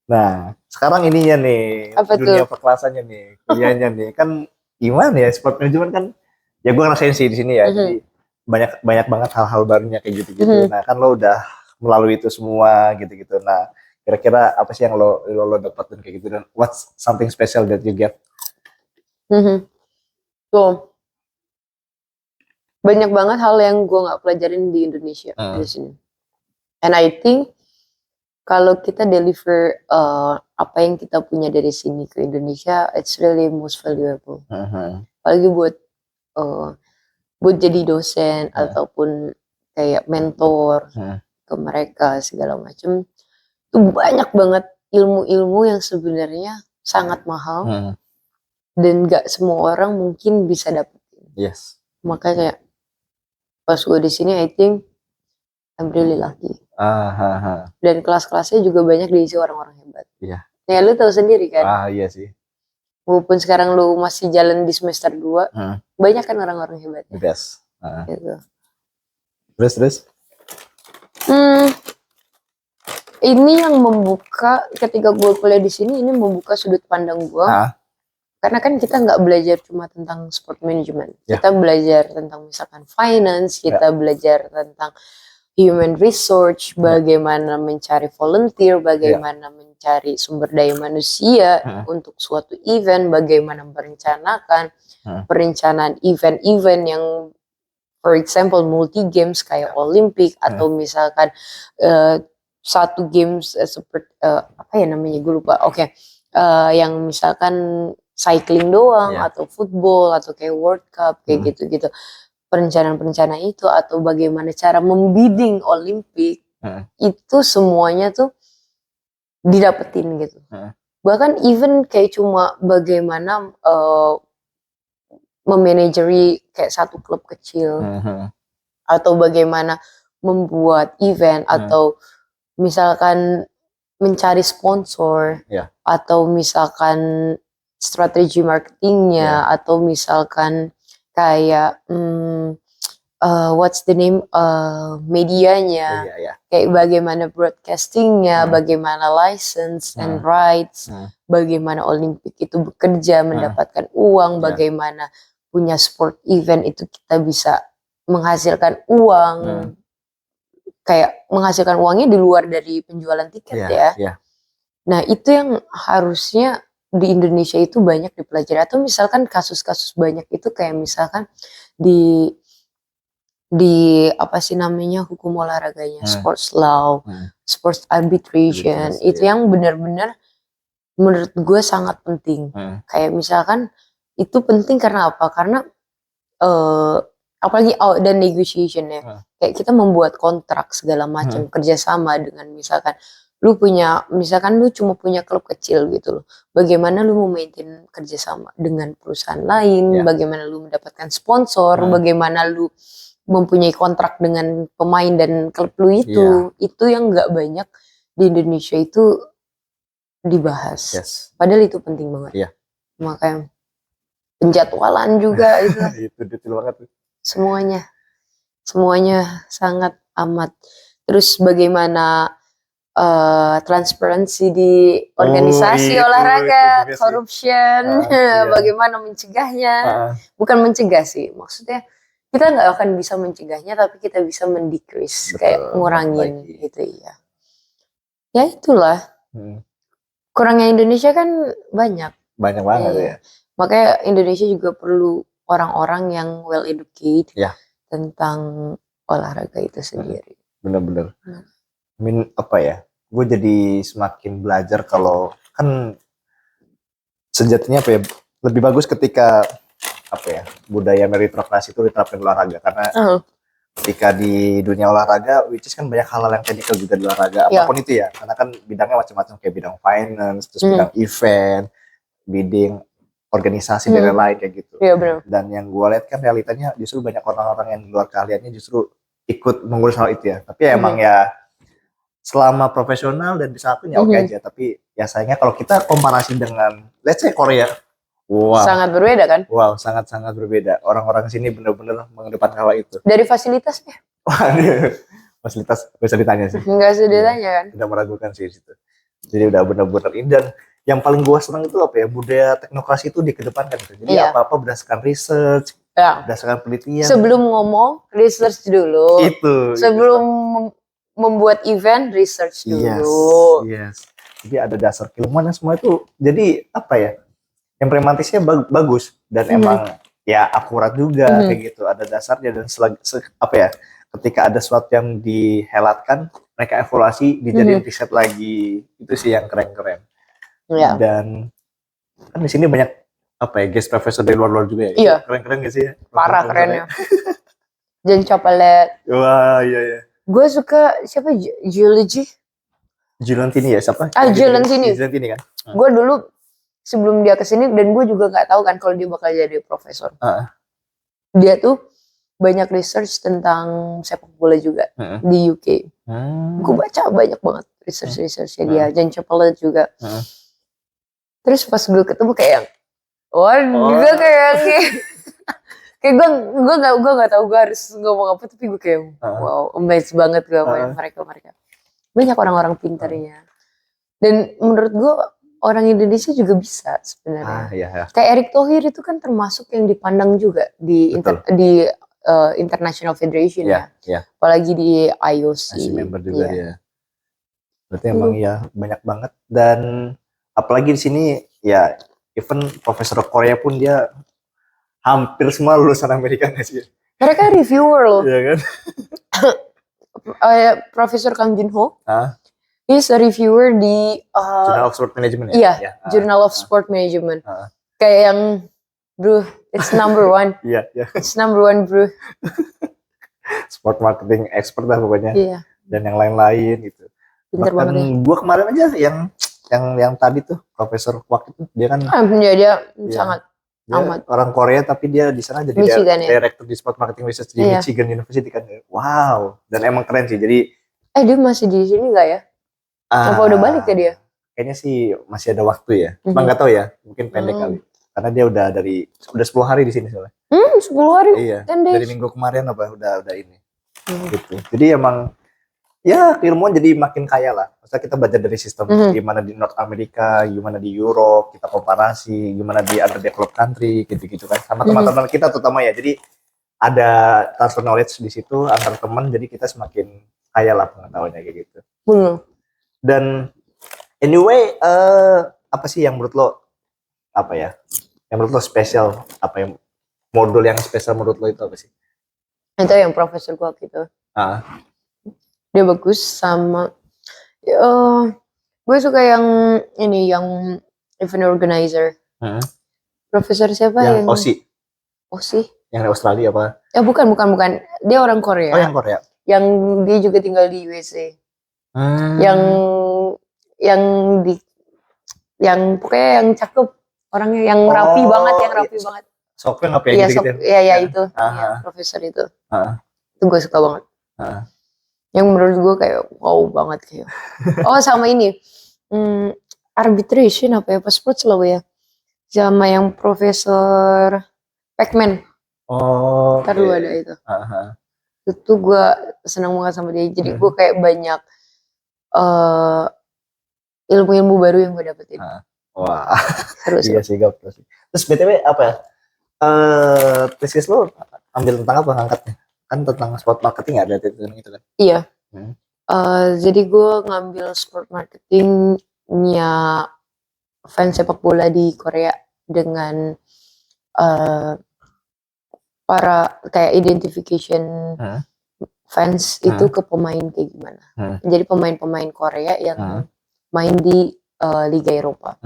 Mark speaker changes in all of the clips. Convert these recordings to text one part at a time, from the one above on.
Speaker 1: Nah, sekarang ininya nih,
Speaker 2: Apa
Speaker 1: dunia
Speaker 2: tuh?
Speaker 1: perkelasannya nih, kuliahnya nih. Kan gimana ya, sport management kan, ya gue ngerasain sih di sini ya.
Speaker 2: Mhm,
Speaker 1: Jadi banyak banyak banget hal-hal barunya kayak gitu-gitu.
Speaker 2: mhm,
Speaker 1: Nah, kan lo udah melalui itu semua gitu-gitu. Nah, kira-kira apa sih yang lo dapetin kayak gitu, dan what's something special that you get?
Speaker 2: mhm. Tuh, banyak banget hal yang gue nggak pelajarin di Indonesia di
Speaker 1: Hmm.
Speaker 2: sini. And I think kalau kita deliver apa yang kita punya dari sini ke Indonesia, it's really most valuable.
Speaker 1: Hmm.
Speaker 2: Apalagi uh, buat jadi dosen
Speaker 1: Hmm.
Speaker 2: ataupun kayak mentor
Speaker 1: Hmm.
Speaker 2: ke mereka segala macam. Itu banyak banget ilmu-ilmu yang sebenarnya sangat mahal
Speaker 1: Hmm.
Speaker 2: dan gak semua orang mungkin bisa dapetin.
Speaker 1: Yes.
Speaker 2: Makanya kayak pas gue di sini, I think I'm really lucky.
Speaker 1: Ah, ah, ah.
Speaker 2: Dan kelas-kelasnya juga banyak diisi orang-orang hebat.
Speaker 1: Iya.
Speaker 2: Ya lu tahu sendiri kan,
Speaker 1: Ah, iya sih.
Speaker 2: walaupun sekarang lu masih jalan di semester 2,
Speaker 1: Hmm.
Speaker 2: banyak kan orang-orang hebatnya.
Speaker 1: The best. Ah.
Speaker 2: Gitu.
Speaker 1: Terus.
Speaker 2: Hmm, ini yang membuka ketika gue kuliah di sini, ini membuka sudut pandang gue.
Speaker 1: Ah.
Speaker 2: Karena kan kita nggak belajar cuma tentang sport management.
Speaker 1: Ya.
Speaker 2: Kita belajar tentang misalkan finance, kita belajar tentang human resource, bagaimana mencari volunteer, bagaimana mencari sumber daya manusia untuk suatu event, bagaimana merencanakan perencanaan event-event yang for example multi games kayak Olimpik atau misalkan satu games seperti apa ya namanya gue lupa. Oke. Yang misalkan cycling doang atau football atau kayak World Cup kayak gitu-gitu. Perencanaan-perencanaan itu atau bagaimana cara membidding Olimpik itu semuanya tuh didapetin gitu. Bahkan even kayak cuma bagaimana memanageri kayak satu klub kecil atau bagaimana membuat event atau misalkan mencari sponsor atau misalkan strategi marketingnya atau misalkan kayak what's the name medianya kayak bagaimana broadcastingnya, bagaimana license and rights, bagaimana Olimpik itu bekerja mendapatkan uang, bagaimana punya sport event itu kita bisa menghasilkan uang, kayak menghasilkan uangnya di luar dari penjualan tiket ya. Nah itu yang harusnya di Indonesia itu banyak dipelajari atau misalkan kasus-kasus banyak itu kayak misalkan di apa sih namanya hukum olahraganya, sports law, sports arbitration, itu yang benar-benar menurut gue sangat penting. Kayak misalkan itu penting karena apa? Karena apalagi dan negotiation ya. Kayak kita membuat kontrak segala macam kerjasama dengan misalkan misalkan lu cuma punya klub kecil gitu loh. Bagaimana lu mau maintain kerjasama dengan perusahaan lain, bagaimana lu mendapatkan sponsor, bagaimana lu mempunyai kontrak dengan pemain dan klub lu itu yang nggak banyak di Indonesia itu dibahas. Padahal itu penting banget. Makanya penjadwalan juga itu.
Speaker 1: Itu detail banget.
Speaker 2: Semuanya sangat amat. Terus bagaimana transparansi di organisasi olahraga, corruption, bagaimana mencegahnya. Bukan mencegah sih, maksudnya kita nggak akan bisa mencegahnya, tapi kita bisa mendecrease, kayak ngurangin gitu ya. Ya itulah. Kurangnya Indonesia kan banyak.
Speaker 1: Banyak banget ya.
Speaker 2: Makanya Indonesia juga perlu orang-orang yang well educated tentang olahraga itu sendiri.
Speaker 1: Bener-bener. Apa ya? Gue jadi semakin belajar kalau kan sejatinya apa ya? Lebih bagus ketika apa ya? Budaya meritokrasi itu diterapkan di olahraga karena ketika di dunia olahraga, which is kan banyak hal-hal yang teknikal juga di olahraga, apapun itu ya. Karena kan bidangnya macam-macam kayak bidang finance, terus bidang event, bidding, organisasi dan lain-lain kayak gitu. Dan yang gue lihat kan realitanya justru banyak orang-orang yang di luar keahliannya justru ikut mengurus hal itu ya. Tapi emang ya selama profesional dan bisa akunya oke aja. Tapi ya sayangnya kalau kita komparasi dengan let's say Korea,
Speaker 2: sangat berbeda kan?
Speaker 1: Wow, sangat-sangat berbeda. Orang-orang sini benar-benar mengedepankan hal itu.
Speaker 2: Dari fasilitasnya?
Speaker 1: Waduh, fasilitas bisa ditanya sih.
Speaker 2: Enggak usah ditanya kan?
Speaker 1: Tidak meragukan sih situ. Jadi udah bener-bener ini, dan yang paling gua senang itu apa ya, budaya teknokrasi itu dikedepankan gitu. Jadi
Speaker 2: Iya.
Speaker 1: apa-apa berdasarkan research,
Speaker 2: Ya.
Speaker 1: berdasarkan penelitian.
Speaker 2: Sebelum ngomong, research dulu.
Speaker 1: Itu.
Speaker 2: Sebelum membuat event, research dulu.
Speaker 1: Yes. Jadi ada dasar keilmuan semua itu. Jadi apa ya? Implementasinya bagus dan emang ya akurat juga kayak gitu. Ada dasarnya dan apa ya? Ketika ada sesuatu yang dihelatkan, mereka evaluasi, dijadiin riset lagi. Itu sih yang keren-keren.
Speaker 2: Ya.
Speaker 1: Dan kan di sini banyak apa ya, guest professor dari luar-luar juga ya.
Speaker 2: Iya.
Speaker 1: Keren-keren gak sih ya?
Speaker 2: Parah kerennya. Jen Capelet.
Speaker 1: Wah, iya.
Speaker 2: Gue suka siapa, geology.
Speaker 1: Julantini ya, siapa?
Speaker 2: Julantini.
Speaker 1: Julantini kan.
Speaker 2: Gue dulu sebelum dia kesini, dan gue juga nggak tahu kan kalau dia bakal jadi profesor. Dia tuh banyak research tentang sepak bola juga di UK. Gue baca banyak banget researchnya dia. Jen Capelet juga. Terus pas gue ketemu kayak, gue kayak gue nggak tahu gue harus ngomong apa, tapi gue kayak wow, amazed banget gue sama mereka. Banyak orang-orang pintarnya. Dan menurut gue orang Indonesia juga bisa sebenarnya.
Speaker 1: Iya.
Speaker 2: Kayak Erick Thohir itu kan termasuk yang dipandang juga di International Federation ya. Apalagi di IOC.
Speaker 1: Masih member juga dia. Berarti emang ya banyak banget, dan apalagi di sini ya even profesor Korea pun dia hampir semua lulusan Amerika nggak sih?
Speaker 2: Mereka reviewer loh.
Speaker 1: Iya kan?
Speaker 2: Profesor Kang Jun Ho. He's a reviewer di
Speaker 1: Journal of Sport Management
Speaker 2: ya? Iya, Journal of Sport Management. Kayak yang, bro, it's number one.
Speaker 1: Iya.
Speaker 2: It's number one, bro.
Speaker 1: Sport marketing expert lah pokoknya.
Speaker 2: Iya.
Speaker 1: Dan yang lain-lain gitu.
Speaker 2: Pinter
Speaker 1: bahkan
Speaker 2: banget ya.
Speaker 1: Gue kemarin aja yang tadi tuh Profesor Kwak itu, dia kan
Speaker 2: dia sangat amat
Speaker 1: orang Korea, tapi dia di sana jadi director di Sport Marketing Research di Michigan University kan. Wow, dan emang keren sih. Jadi
Speaker 2: dia masih di sini nggak ya? Apa udah balik ke dia?
Speaker 1: Kayaknya sih masih ada waktu ya. Cuma nggak tahu ya, mungkin pendek kali. Karena dia udah 10 hari di sini soalnya.
Speaker 2: 10 hari?
Speaker 1: Iya. Dari minggu kemarin udah ini. Gitu. Jadi emang ya ilmuwan jadi makin kaya lah. Maksudnya kita belajar dari sistem gimana di North America, gimana di Europe, kita komparasi, gimana di underdeveloped country, gitu-gitu kan. Sama teman-teman kita terutama ya. Jadi ada transfer knowledge di situ antar teman, jadi kita semakin kaya lah pengetahuannya kayak gitu. Dan anyway, apa sih yang menurut lo yang menurut lo spesial, modul yang spesial menurut lo itu apa sih?
Speaker 2: Itu yang Profesor Kwak itu. Dia bagus, sama gue suka yang ini, yang event organizer. Profesor siapa yang
Speaker 1: Osi? Yang dari Australia apa?
Speaker 2: Ya bukan. Dia orang Korea.
Speaker 1: Oh, yang Korea.
Speaker 2: Yang dia juga tinggal di USA. Yang pokoknya yang cakep, orangnya yang rapi banget, banget.
Speaker 1: Sokpeng apa ya gitu?
Speaker 2: Iya itu. Profesor itu. Itu gue suka banget. Yang menurut gue kayak wow banget kayak. Sama ini. Arbitration apa ya? Sport selalu ya. Sama yang Profesor Pacman. Ntar dulu ada itu. Itu gue senang banget sama dia. Jadi gue kayak banyak ilmu-ilmu baru yang gue dapetin.
Speaker 1: Wah.
Speaker 2: Seru sih.
Speaker 1: Iya sih, gak sih. Terus BTW apa ya? Tesis lo ambil tentang apa angkatnya? Kan tentang sport marketing ada gitu kan?
Speaker 2: Iya. Jadi gue ngambil sport marketingnya fans sepak bola di Korea dengan para kayak identification fans itu ke pemain kayak gimana. Jadi pemain-pemain Korea yang main di Liga Eropa.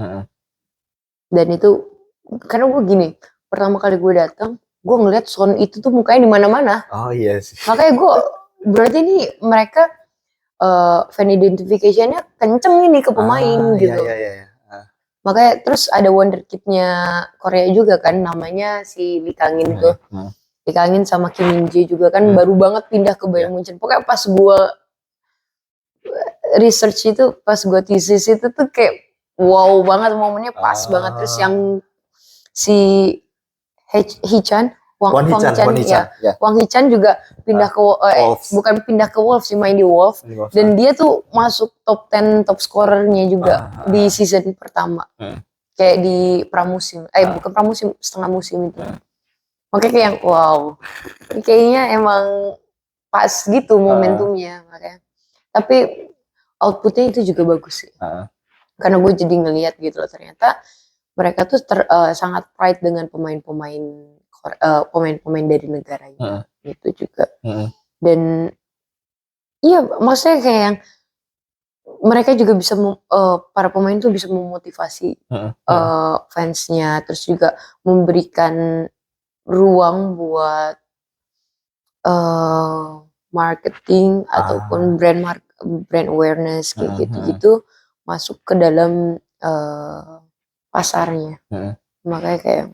Speaker 2: Dan itu karena gue gini, pertama kali gue datang, gue ngeliat Son itu tuh mukanya di mana-mana.
Speaker 1: Oh iya sih.
Speaker 2: Makanya gue berarti ini mereka fan identification-nya kenceng ini ke pemain gitu.
Speaker 1: Iya.
Speaker 2: Makanya terus ada wonderkid-nya Korea juga kan, namanya si Lee Kang-in tuh. Lee Kang-in sama Kim Min-jae juga kan baru banget pindah ke Bayern Munchen. Pokoknya pas gue research itu, pas gue thesis itu tuh kayak wow banget, momennya pas banget. Terus yang si Hee-chan, Wang Hee-chan,
Speaker 1: ya.
Speaker 2: Wang Hee-chan juga pindah ke
Speaker 1: Wolves.
Speaker 2: bukan pindah ke Wolves sih, main di Wolves. Dan dia tuh masuk top 10 top scorernya juga di season pertama. Kayak di pramusim, bukan pramusim, setengah musim itu. Makanya kayak yang wow. Kayaknya emang pas gitu momentumnya makanya. Tapi outputnya itu juga bagus sih. Karena gue jadi ngelihat gitu loh, ternyata mereka tuh sangat pride dengan pemain-pemain dari negaranya gitu juga. Dan iya maksudnya kayak yang mereka juga bisa para pemain tuh bisa memotivasi fansnya, terus juga memberikan ruang buat marketing ataupun brand awareness kayak gitu-gitu masuk ke dalam pasarnya. Makanya kayak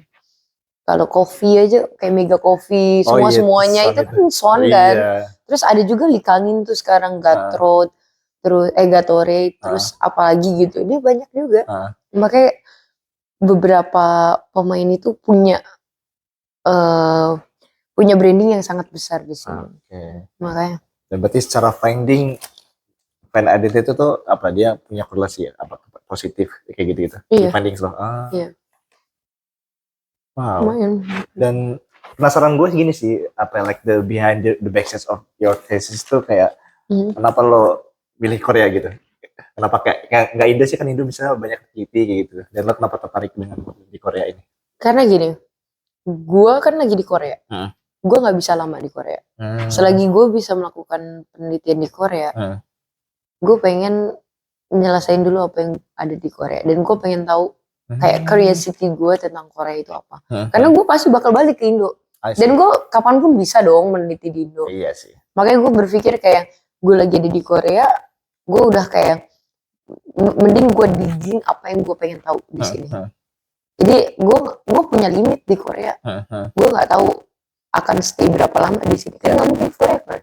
Speaker 2: kalau coffee aja kayak Mega Coffee semuanya itu kan Son kan. Terus ada juga Lee Kangin tuh sekarang Gatorade, terus Gatorade, terus apalagi gitu. Dia banyak juga. Makanya beberapa pemain itu punya branding yang sangat besar di sini. Makanya.
Speaker 1: Dan berarti secara finding fan identity itu tuh apa, dia punya korelasi ya, apa positif kayak gitu-gitu.
Speaker 2: Iya.
Speaker 1: Findings loh.
Speaker 2: Iya.
Speaker 1: Wow. Dan penasaran gue gini sih, apa like the behind the backstage of your thesis tuh kayak kenapa lo milih Korea gitu? Kenapa kayak nggak Indo sih, kan Indo misalnya banyak TV kayak gitu. Dan lo kenapa tertarik dengan di Korea ini?
Speaker 2: Karena gini, gue kan lagi di Korea. Gue nggak bisa lama di Korea. Selagi gue bisa melakukan penelitian di Korea, gue pengen nyelesain dulu apa yang ada di Korea. Dan gue pengen tahu kayak curiosity gue tentang Korea itu apa. Karena gue pasti bakal balik ke Indo. Dan gue kapanpun bisa dong meneliti di Indo.
Speaker 1: Iya sih.
Speaker 2: Makanya gue berpikir kayak gue lagi ada di Korea, gue udah kayak mending gue digging apa yang gue pengen tahu di sini. Jadi gue punya limit di Korea. Gue nggak tahu akan stay berapa lama di sini. Karena nggak mungkin forever.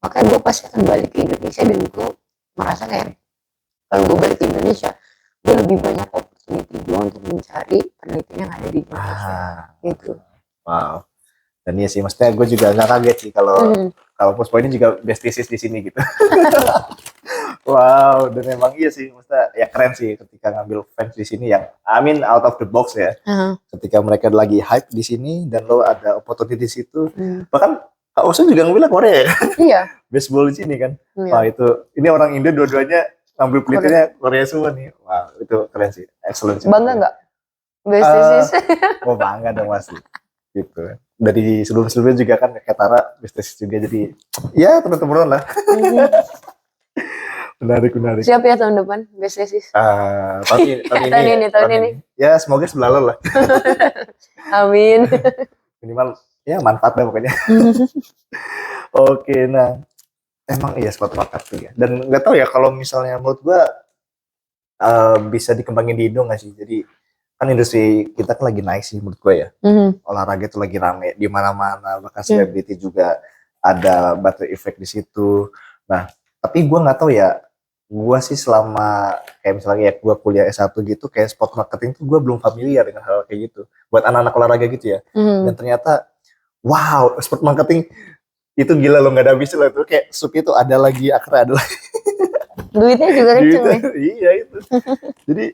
Speaker 2: Makanya gue pasti akan balik ke Indonesia, dan gue merasa kayak kalau gue balik ke Indonesia, gue lebih banyak opportunity gue untuk mencari penelitian yang ada di Indonesia. Gitu.
Speaker 1: Wow. Dan iya sih, maksudnya gue juga nggak kaget sih kalau Puspo ini juga best thesis di sini gitu. Wow, dan emang iya sih, maksudnya ya keren sih ketika ngambil fans di sini yang out of the box ya. Ketika mereka lagi hype di sini dan lo ada opportunity di situ. Bahkan Kak Osun juga ngambilnya Korea ya.
Speaker 2: Iya.
Speaker 1: Baseball di sini kan. Wah itu, ini orang Indo dua-duanya ngambil pelitiannya Korea semua nih. Wah itu keren sih, excellent sih.
Speaker 2: Bangga nggak? Best thesis.
Speaker 1: Oh bangga dong masih. Gitu. Dari sebelum-sebelumnya juga kan kayak Tara best thesis juga, jadi ya teman-teman lah. Menarik.
Speaker 2: Siap ya tahun depan best thesis.
Speaker 1: Tahun ini. Ya semoga selalu lah.
Speaker 2: Amin.
Speaker 1: Minimal ya manfaat lah pokoknya. Oke, nah emang iya spot marketing ya. Dan nggak tahu ya kalau misalnya menurut gua bisa dikembangin di Indo nggak sih? Jadi kan industri kita kan lagi naik sih menurut gue ya. Olahraga itu lagi rame di mana-mana, bahkan selebriti juga ada butterfly effect di situ. Nah, tapi gue nggak tahu ya. Gue sih selama kayak misalnya ya gue kuliah S1 gitu, kayak sport marketing tuh gue belum familiar dengan hal kayak gitu. Buat anak-anak olahraga gitu ya. Dan ternyata wow, sport marketing itu gila lo, nggak ada habis lah tuh, kayak sup itu ada lagi, akar ada lagi.
Speaker 2: Duitnya juga kenceng ya.
Speaker 1: Iya itu. Jadi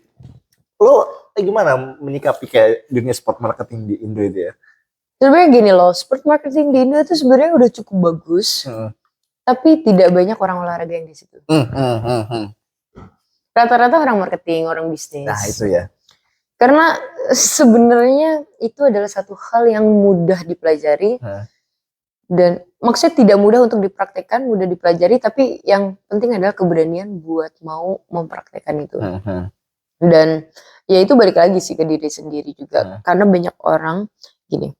Speaker 1: lo gimana menyikapi kayak dunia sport marketing di Indo itu ya?
Speaker 2: Sebenarnya gini loh, sport marketing di Indo itu sebenarnya udah cukup bagus, tapi tidak banyak orang olahraga yang di situ. Rata-rata orang marketing, orang bisnis.
Speaker 1: Nah itu ya.
Speaker 2: Karena sebenarnya itu adalah satu hal yang mudah dipelajari. Dan maksudnya tidak mudah untuk dipraktekkan, mudah dipelajari, tapi yang penting adalah keberanian buat mau mempraktekkan itu. Dan ya itu balik lagi sih ke diri sendiri juga. Karena banyak orang gini,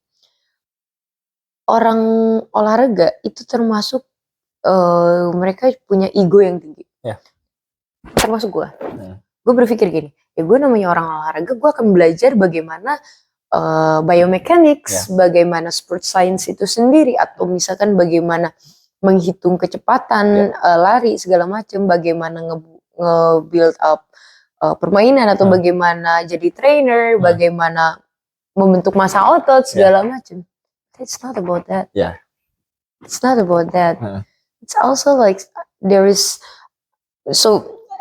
Speaker 2: orang olahraga itu termasuk mereka punya ego yang tinggi. Termasuk gue. Gue berpikir gini, ya gue namanya orang olahraga, gue akan belajar bagaimana biomechanics, bagaimana sport science itu sendiri, atau misalkan bagaimana menghitung kecepatan lari segala macam, bagaimana nge-build up permainan, atau bagaimana jadi trainer, bagaimana membentuk massa otot segala macam. it's not about that.
Speaker 1: Yeah.
Speaker 2: It's not about that. It's also like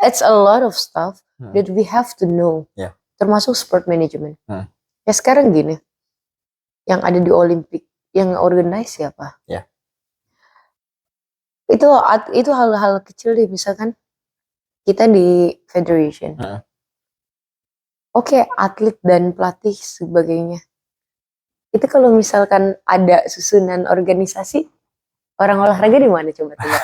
Speaker 2: it's a lot of stuff that we have to know.
Speaker 1: Yeah.
Speaker 2: Termasuk sport management. Ya sekarang gini, yang ada di Olimpik, yang organize siapa?
Speaker 1: Yeah.
Speaker 2: Itu hal-hal kecil deh, misalkan kita di federation. Oke, atlet dan pelatih sebagainya. Itu kalau misalkan ada susunan organisasi, orang olahraga di mana coba tebak?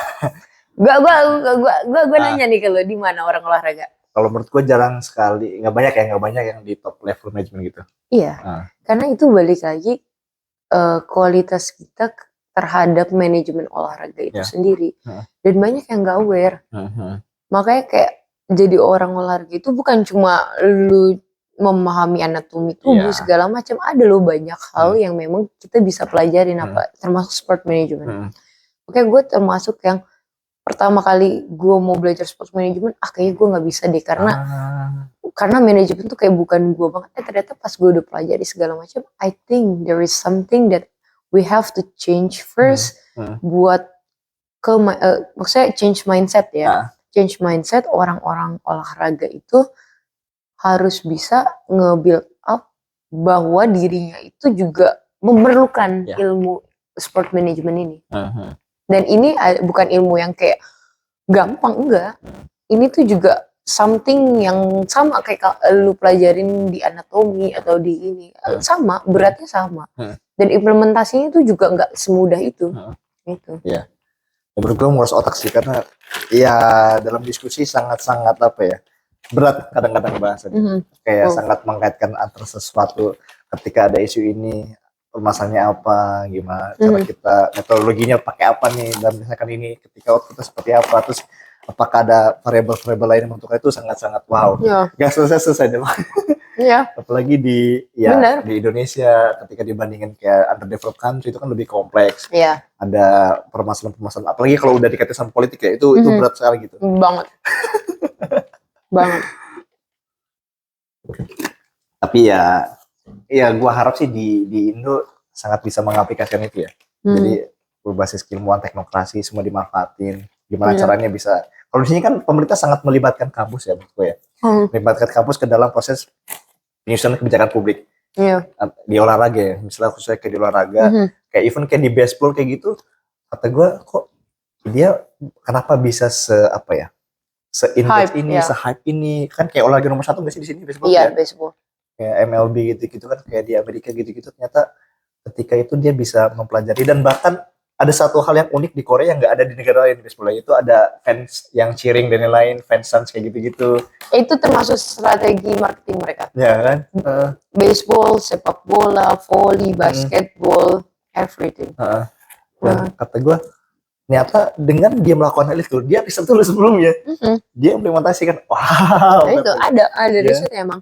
Speaker 2: Gua nanya nih, kalau di mana orang olahraga?
Speaker 1: Kalau menurut gue jarang sekali, nggak banyak yang di top level management gitu.
Speaker 2: Iya, karena itu balik lagi kualitas kita terhadap manajemen olahraga itu sendiri. Dan banyak yang nggak aware. Makanya kayak jadi orang olahraga itu bukan cuma lu memahami anatomi tubuh segala macam, ada loh banyak hal yang memang kita bisa pelajarin, termasuk sport management. Oke, gue termasuk yang pertama kali gue mau belajar sport management, kayaknya gue nggak bisa deh, karena manajemen tuh kayak bukan gue banget. Ternyata pas gue udah pelajari segala macam, I think there is something that we have to change first buat maksudnya change mindset ya. Change mindset orang-orang olahraga itu harus bisa nge-build up bahwa dirinya itu juga memerlukan ilmu sport management ini. Dan ini bukan ilmu yang kayak gampang, enggak. Ini tuh juga something yang sama kayak lu pelajarin di anatomi atau di ini. Sama, beratnya sama. Dan implementasinya tuh juga enggak semudah itu. Gitu.
Speaker 1: Iya. Menurut gue ngurus otak sih, karena ya dalam diskusi sangat-sangat berat kadang-kadang bahasanya. Kayak sangat mengkaitkan antara sesuatu ketika ada isu ini, masalahnya apa, gimana cara kita, metodologinya pakai apa nih, dan misalkan ini ketika waktu itu seperti apa, terus apakah ada variabel-variabel lain yang menentukan, itu sangat-sangat wow. Gak selesai deh. Apalagi di Indonesia ketika dibandingin kayak underdeveloped country, itu kan lebih kompleks. Ada permasalahan-permasalahan, apalagi kalau udah dikaitkan sama politik ya, itu berat sekali gitu.
Speaker 2: Banget.
Speaker 1: Tapi ya gua harap sih di Indo sangat bisa mengaplikasikan itu ya. Jadi berbasis ilmuwan teknokrasi semua dimanfaatin. Gimana caranya bisa, kalau di sini kan pemerintah sangat melibatkan kampus ya menurut gue ya. Melibatkan kampus ke dalam proses penyusunan kebijakan publik. Di olahraga ya, misalnya khususnya kayak di olahraga, kayak even kayak di baseball kayak gitu, kata gue kok dia kenapa bisa se-hype ini, kan kayak olahraga nomor 1 nggak sih di sini baseball?
Speaker 2: Iya, baseball.
Speaker 1: Kayak MLB gitu-gitu kan, kayak di Amerika gitu-gitu, ternyata ketika itu dia bisa mempelajari. Dan bahkan ada satu hal yang unik di Korea yang nggak ada di negara lain, baseball itu ada fans yang cheering dan lain-lain, fans kayak gitu-gitu.
Speaker 2: Itu termasuk strategi marketing mereka.
Speaker 1: Ya kan?
Speaker 2: Baseball, sepak bola, volley, basketball, everything.
Speaker 1: Dan kata gue, ternyata dengan dia melakukan hal itu, dia riset dulu sebelumnya, dia implementasikan. Wow.
Speaker 2: Nah, itu ada riset emang.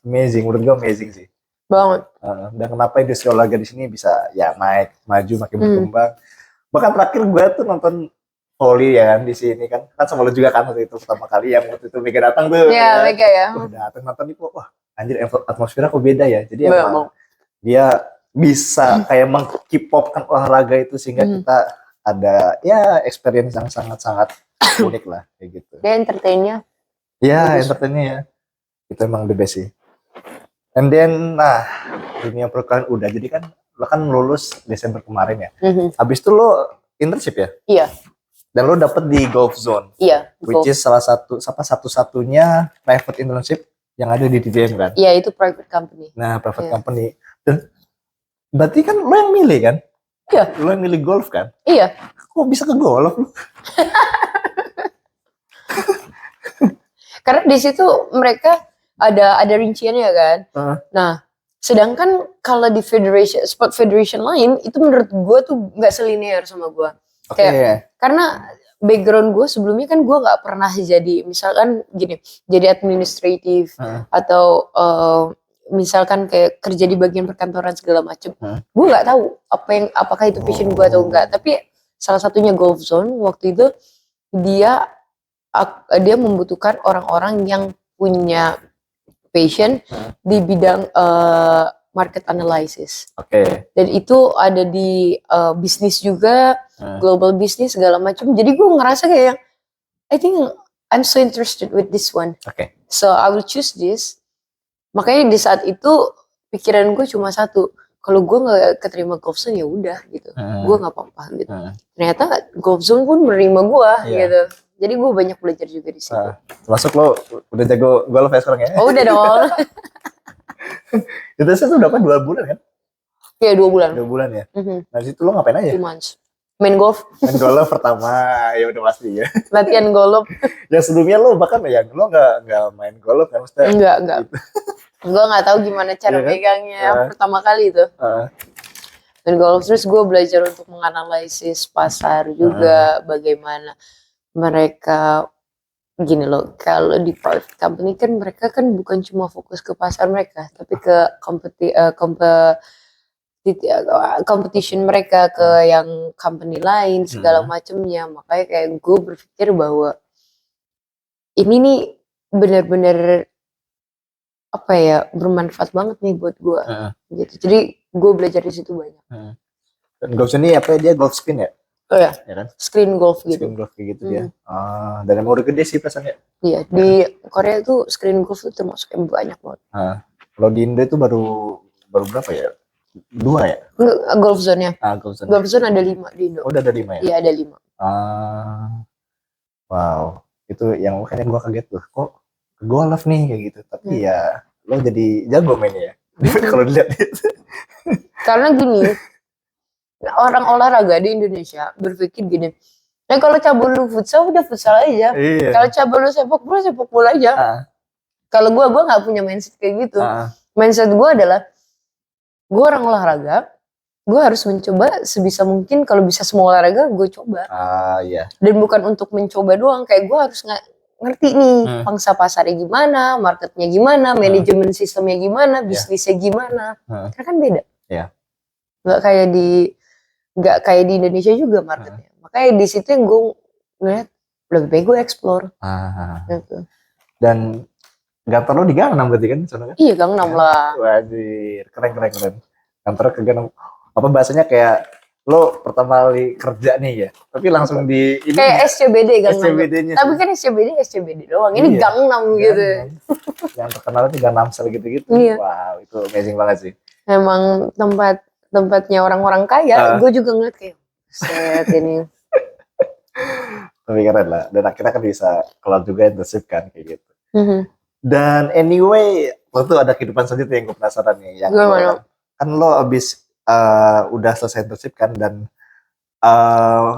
Speaker 1: Amazing, menurut gue amazing sih.
Speaker 2: Banget.
Speaker 1: Dan kenapa industri olahraga di sini bisa ya naik, maju, makin berkembang. Bahkan terakhir gue tuh nonton volley ya kan di sini kan sama lu juga kan waktu itu pertama kali yang waktu itu Mega datang tuh.
Speaker 2: Iya, Mega ya.
Speaker 1: Datang nonton itu, wah anjir atmosfernya kok beda ya. Jadi emang dia bisa kayak meng-K-popkan olahraga itu sehingga kita ada ya experience yang sangat-sangat unik lah kayak gitu.
Speaker 2: Dia entertainnya.
Speaker 1: Ya, entertainnya ya. Itu emang the best sih. And then, dunia perkuliahan udah, jadi kan lo kan lulus Desember kemarin ya. Habis itu lo internship ya?
Speaker 2: Iya.
Speaker 1: Dan lo dapet di Gulf Zone.
Speaker 2: Iya.
Speaker 1: Which is salah satu-satunya private internship yang ada di DVM kan?
Speaker 2: Iya, itu private company.
Speaker 1: Nah, private company. Dan berarti kan lo yang milih kan?
Speaker 2: Iya.
Speaker 1: Lo yang milih golf kan?
Speaker 2: Iya.
Speaker 1: Kok bisa ke golf?
Speaker 2: Karena di situ mereka ada rinciannya kan. Nah, sedangkan kalau di sport federation lain itu menurut gue tuh nggak selinear sama gue. Karena background gue sebelumnya kan gue nggak pernah jadi misalkan gini, jadi administratif atau misalkan kayak kerja di bagian perkantoran segala macem. Gue nggak tahu apakah itu passion gue atau enggak. Tapi salah satunya Gulf Zone waktu itu dia membutuhkan orang-orang yang punya passion di bidang market analysis.
Speaker 1: Oke.
Speaker 2: Dan itu ada di bisnis juga, global business segala macam. Jadi gue ngerasa kayak I think I'm so interested with this one.
Speaker 1: Oke.
Speaker 2: So I will choose this. Makanya di saat itu pikiran gue cuma satu, kalau gue nggak keterima Golf Zone ya udah gitu, gue nggak apa-apa gitu. Ternyata Golf Zone pun menerima gue gitu. Jadi gue banyak belajar juga di situ.
Speaker 1: Termasuk lo udah jago golf ya sekarang ya?
Speaker 2: Oh udah dong.
Speaker 1: Itu tuh berapa, 2 bulan kan?
Speaker 2: Iya 2 bulan.
Speaker 1: 2 bulan ya. Nah situ lo ngapain aja?
Speaker 2: 2 months. Main golf.
Speaker 1: Main golf pertama ya udah pasti ya.
Speaker 2: Latihan golf.
Speaker 1: Yang sebelumnya lo bahkan ya lo nggak main golf kan maksudnya?
Speaker 2: Enggak.
Speaker 1: Gitu.
Speaker 2: Gue nggak tahu gimana cara megangnya pertama kali itu. Main golf terus gue belajar untuk menganalisis pasar juga, bagaimana mereka gini loh, kalau di private company kan mereka kan bukan cuma fokus ke pasar mereka, tapi ke competition mereka ke yang company lain segala macamnya. Makanya kayak gue berpikir bahwa ini nih benar-benar apa ya, bermanfaat banget nih buat gue gitu. Jadi gue belajar di situ banyak.
Speaker 1: Dan golf ini apa dia, golf screen ya?
Speaker 2: Oh ya,
Speaker 1: kan?
Speaker 2: Screen golf gitu.
Speaker 1: Screen golf kayak gitu dia. Dan emang udah gede sih pesannya.
Speaker 2: Iya, di Korea tuh screen golf itu termasuk yang banyak banget.
Speaker 1: Kalau di Indo itu baru berapa ya? 2 ya?
Speaker 2: Enggak, golf zone-nya.
Speaker 1: Golf zone.
Speaker 2: Golf zone ada 5 di Indo.
Speaker 1: Oh, udah ada 5 ya?
Speaker 2: Iya, ada 5.
Speaker 1: Wow. Itu yang makanya gue kaget tuh. Kok golf nih kayak gitu. Tapi ya lo jadi jago mainnya ya. Kalau dilihat itu.
Speaker 2: Karena gini, orang olahraga di Indonesia berpikir gini, nah kalau cabur lu futsal udah futsal aja.
Speaker 1: Iya.
Speaker 2: Kalau cabur lu sepak bola aja. Kalau gue nggak punya mindset kayak gitu. Mindset gue adalah gue orang olahraga, gue harus mencoba sebisa mungkin. Kalau bisa semua olahraga gue coba.
Speaker 1: Iya.
Speaker 2: Dan bukan untuk mencoba doang, kayak gue harus ngerti nih pangsa pasarnya gimana, marketnya gimana, manajemen sistemnya gimana, bisnisnya gimana. Karena kan beda.
Speaker 1: Iya.
Speaker 2: Nggak kayak di Indonesia juga marketnya. Makanya di situ yang gue ngeliat lebih baik gue explore. Gitu. Dan
Speaker 1: kantor lo di Gang 6 berarti kan? Kan?
Speaker 2: Iya Gang 6 lah.
Speaker 1: Wajir, keren. Kantor ke Gang 6. Apa bahasanya kayak lo pertama kali kerja nih ya, tapi langsung di ini
Speaker 2: kayak SCBD Gang 6.
Speaker 1: SCBD-nya.
Speaker 2: Tapi kan SCBD doang. Ini Gang 6 gitu.
Speaker 1: Yang terkenal itu Gang 6 gitu-gitu.
Speaker 2: Iya.
Speaker 1: Wow, itu amazing banget sih.
Speaker 2: Emang tempatnya orang-orang kaya. Gue juga ngeliat kayak set ini.
Speaker 1: Tapi keren lah. Dan akhirnya kan bisa keluar juga internship kan kayak gitu. Dan anyway, waktu ada kehidupan selanjutnya yang gue penasaran nih. Yang kan lo abis udah selesai internship kan, dan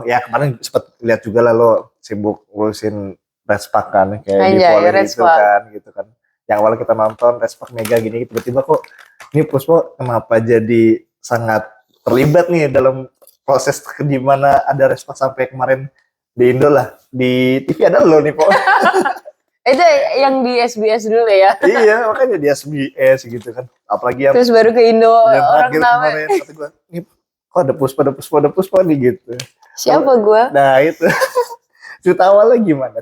Speaker 1: ya kemarin sempat lihat juga lah lo sibuk ngurusin Respak kan, kayak di volley gitu kan. Yang awalnya kita nonton Respak Mega gini, tiba-tiba kok ini Puspo kenapa jadi sangat terlibat nih dalam proses di mana ada Respak sampai kemarin di Indo lah, di TV ada lo nih Po.
Speaker 2: Itu yang di SBS dulu ya?
Speaker 1: Iya, makanya di SBS gitu kan. Apalagi yang
Speaker 2: terus baru ke Indo,
Speaker 1: yang
Speaker 2: orang
Speaker 1: kemarin kata gue, nih kok ada Puspa nih gitu.
Speaker 2: Siapa gue?
Speaker 1: Nah itu. cerita awalnya gimana?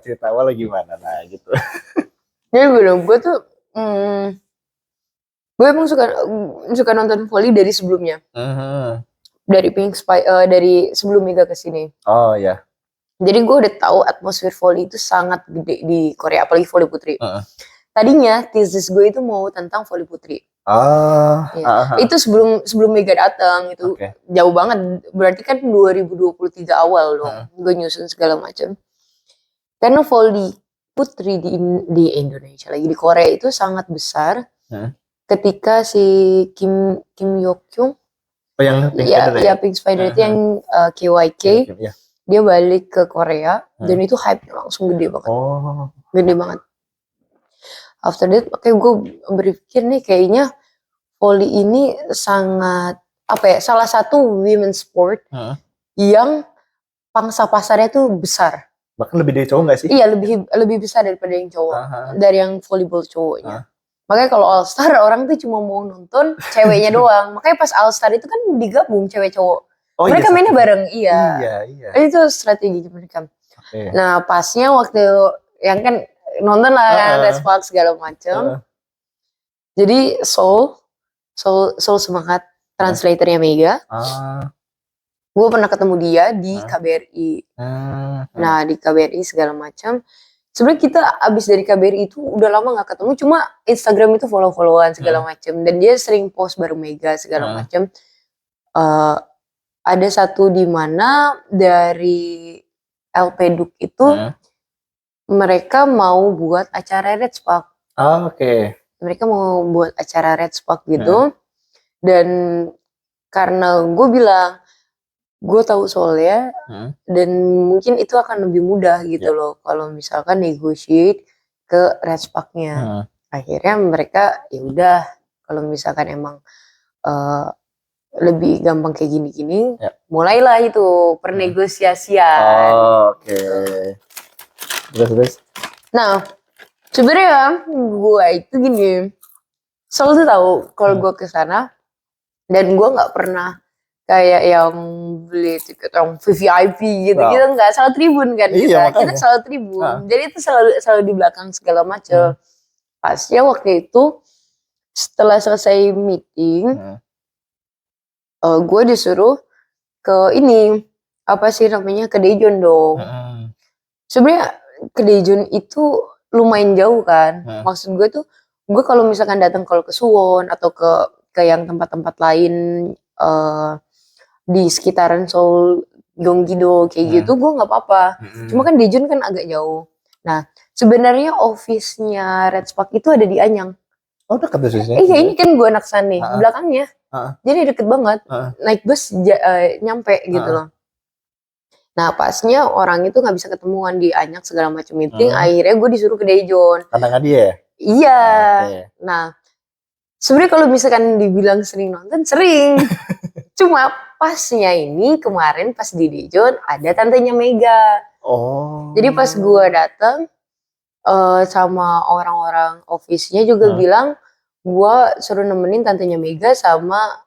Speaker 1: Nah gitu.
Speaker 2: Jadi gue tuh gue emang suka nonton volley dari sebelumnya. Dari dari sebelum Mega kesini.
Speaker 1: Oh ya.
Speaker 2: Jadi gue udah tahu atmosfer volley itu sangat gede di Korea, apalagi volley putri. Tadinya thesis gue itu mau tentang volley putri. Itu sebelum Mega datang itu jauh banget. Berarti kan 2023 awal dong. Gue nyusun segala macam. Karena volley putri di Indonesia lagi di Korea itu sangat besar. Ketika si Kim Yok-kyung,
Speaker 1: yang Pink
Speaker 2: Spider ya? Pink Spider itu yang KYK. Dia balik ke Korea dan itu hype-nya langsung gede banget. Gede banget. After that, makanya gue berpikir nih kayaknya volley ini sangat salah satu women's sport yang pangsa pasarnya tuh besar.
Speaker 1: Bahkan lebih dari cowok nggak sih?
Speaker 2: Iya, lebih besar daripada yang cowok, dari yang volleyball cowoknya. Makanya kalau All Star orang tuh cuma mau nonton ceweknya doang. Makanya pas All Star itu kan digabung cewek cowok. Mereka mainnya bareng, iya. Itu strategi mereka. Nah pasnya waktu yang kan nonton lah kan, Respak segala macam. Jadi Seoul Soul Semangat, translatornya Mega. Gue pernah ketemu dia di KBRI. Nah di KBRI segala macam. Sebenarnya kita abis dari KBRI itu udah lama nggak ketemu, cuma Instagram itu follow-followan segala macam. Dan dia sering post bareng Mega segala macam. Ada satu di mana dari LP Duk itu mereka mau buat acara Red Spark.
Speaker 1: Oke.
Speaker 2: Mereka mau buat acara Red Spark gitu. Dan karena gue bilang gue tahu soalnya dan mungkin itu akan lebih mudah gitu loh kalau misalkan negotiate ke Red Spark-nya. Akhirnya mereka ya udah kalau misalkan emang lebih gampang kayak gini-gini, mulailah itu pernegosiasian.
Speaker 1: Oke. Terus.
Speaker 2: Nah, sebenarnya gue itu gini, selalu tuh tahu kalau gue kesana dan gue nggak pernah kayak yang beli tiket yang VVIP gitu-gitu, nggak selalu tribun kan kita selalu tribun. Jadi itu selalu di belakang segala macam. Pasnya waktu itu setelah selesai meeting, gue disuruh ke ini apa sih namanya, ke Daejeon dong. Sebenarnya ke Daejeon itu lumayan jauh kan. Maksud gue tuh, gue kalau misalkan datang kalau ke Suwon atau ke yang tempat-tempat lain di sekitaran Seoul, Gyeonggi-do kayak gitu, gue nggak apa-apa. Cuma kan Daejeon kan agak jauh. Nah, sebenarnya office-nya Red Spark itu ada di Anyang.
Speaker 1: Oh, dekat sih.
Speaker 2: Iya, ini kan gue anak sana nih, belakangnya. Jadi deket banget. Naik bus nyampe gitu loh. Nah, pasnya orang itu nggak bisa ketemuan di Anyang segala macam meeting. Akhirnya gue disuruh ke Daejeon.
Speaker 1: Karena dia?
Speaker 2: Iya. Nah, sebenarnya kalau misalkan dibilang sering nonton, sering. Cuma pasnya ini kemarin pas di Daejeon ada tantenya Mega. Jadi pas gue datang sama orang-orang office-nya juga bilang gue suruh nemenin tantenya Mega sama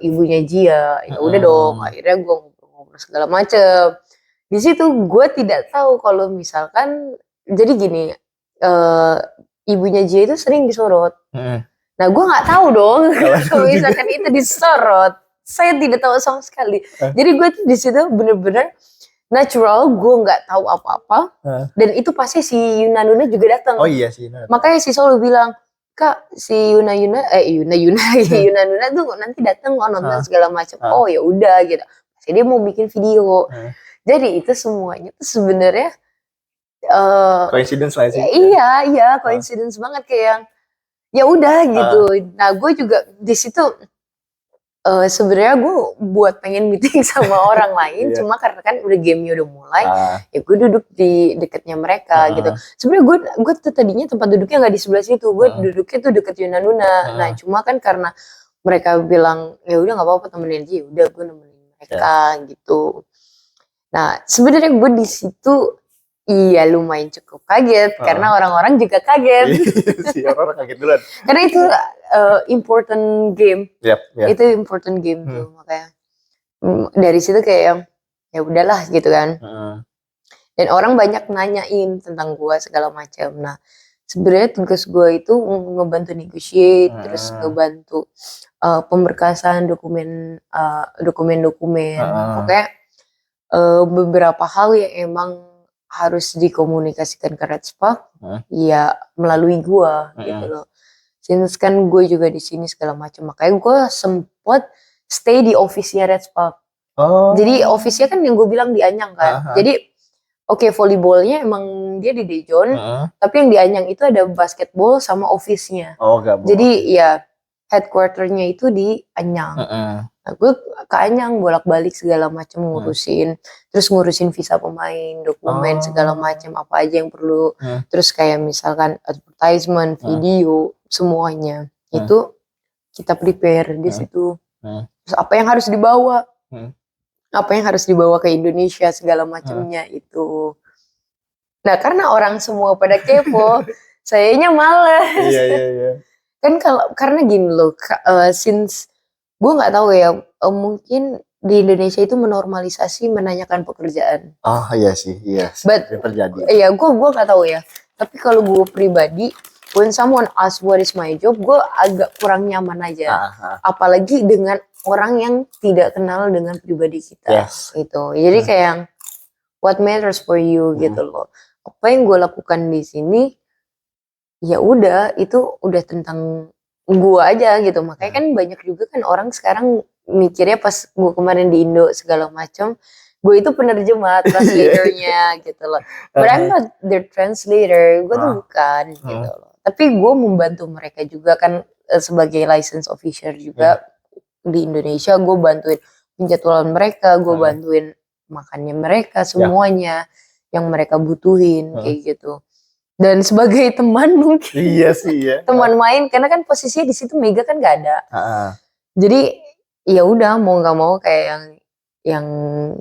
Speaker 2: ibunya Jia. Ya udah dong, akhirnya gue ngobrol-ngobrol segala macem. Di situ gue tidak tahu kalau misalkan jadi gini, ibunya Jia itu sering disorot. Nah gue nggak tahu dong kalau misalkan itu disorot. Saya tidak tahu sama sekali. Jadi gue tuh di situ bener-bener natural, gue nggak tahu apa-apa. Dan itu pasti si Yuna Nuna juga datang.
Speaker 1: Oh iya sih.
Speaker 2: Makanya si Solo bilang, Kak, si Yuna Nuna tuh nanti datang mau nonton segala macam. Oh ya udah gitu. Pasti dia mau bikin video. Jadi itu semuanya tuh sebenarnya
Speaker 1: coincidence lah sih.
Speaker 2: Iya, coincidence banget kayak yang ya udah gitu. Nah, gue juga di situ sebenarnya gue buat pengen meeting sama orang lain, cuma karena kan udah gamenya udah mulai, ya gue duduk di dekatnya mereka gitu. Sebenarnya gue tuh tadinya tempat duduknya nggak di sebelah situ, gue duduknya tuh deket Yuna Nuna. Nah, cuma kan karena mereka bilang ya udah nggak apa-apa temenin aja, ya udah gue nemenin mereka gitu. Nah, sebenarnya gue di situ iya lumayan cukup kaget karena orang-orang juga kaget.
Speaker 1: Si orang kaget duluan.
Speaker 2: Karena itu important game.
Speaker 1: Yep.
Speaker 2: Itu important game tuh, makanya dari situ kayak ya udahlah gitu kan. Dan orang banyak nanyain tentang gua segala macam. Nah, sebenarnya tugas gua itu ngebantu negotiate, terus ngebantu pemberkasan dokumen-dokumen. Pokoknya beberapa hal yang emang harus dikomunikasikan ke Red Spark, ya melalui gua gitu loh. Since kan gue juga di sini segala macam, makanya gue sempet stay di office-nya Red Spark. Jadi office-nya kan yang gue bilang di Anyang kan. Jadi oke, volleyballnya emang dia di Daejeon, tapi yang di Anyang itu ada basketball sama office-nya. Jadi ya headquarter-nya itu di Anyang. Nah, gue ke Anyang bolak-balik segala macam ngurusin, terus ngurusin visa pemain, dokumen segala macam apa aja yang perlu. Terus kayak misalkan advertisement, video, semuanya itu kita prepare di situ. Terus apa yang harus dibawa, apa yang harus dibawa ke Indonesia segala macamnya itu. Nah, karena orang semua pada kepo, sayanya malas.
Speaker 1: Iya.
Speaker 2: Kan karena gini loh, since gue nggak tahu ya, mungkin di Indonesia itu menormalisasi menanyakan pekerjaan.
Speaker 1: Iya sih.
Speaker 2: But
Speaker 1: terjadi.
Speaker 2: Iya, gue nggak tahu ya. Tapi kalau gue pribadi, when someone ask what is my job, gue agak kurang nyaman aja. Apalagi dengan orang yang tidak kenal dengan pribadi kita. Gitu. Jadi kayak yang what matters for you gitu loh. Apa yang gue lakukan di sini, ya udah itu udah tentang gue aja gitu. Makanya kan banyak juga kan orang sekarang mikirnya pas gue kemarin di Indo segala macam, gue itu penerjemah, translatornya gitu loh. But I'm not their translator, gue tuh bukan gitu loh. Tapi gue membantu mereka juga kan sebagai license officer juga di Indonesia. Gue bantuin penjadwalan mereka, gue bantuin makannya mereka, semuanya yang mereka butuhin kayak gitu. Dan sebagai teman mungkin, teman main, karena kan posisinya di situ Mega kan gak ada. Jadi ya udah mau nggak mau kayak yang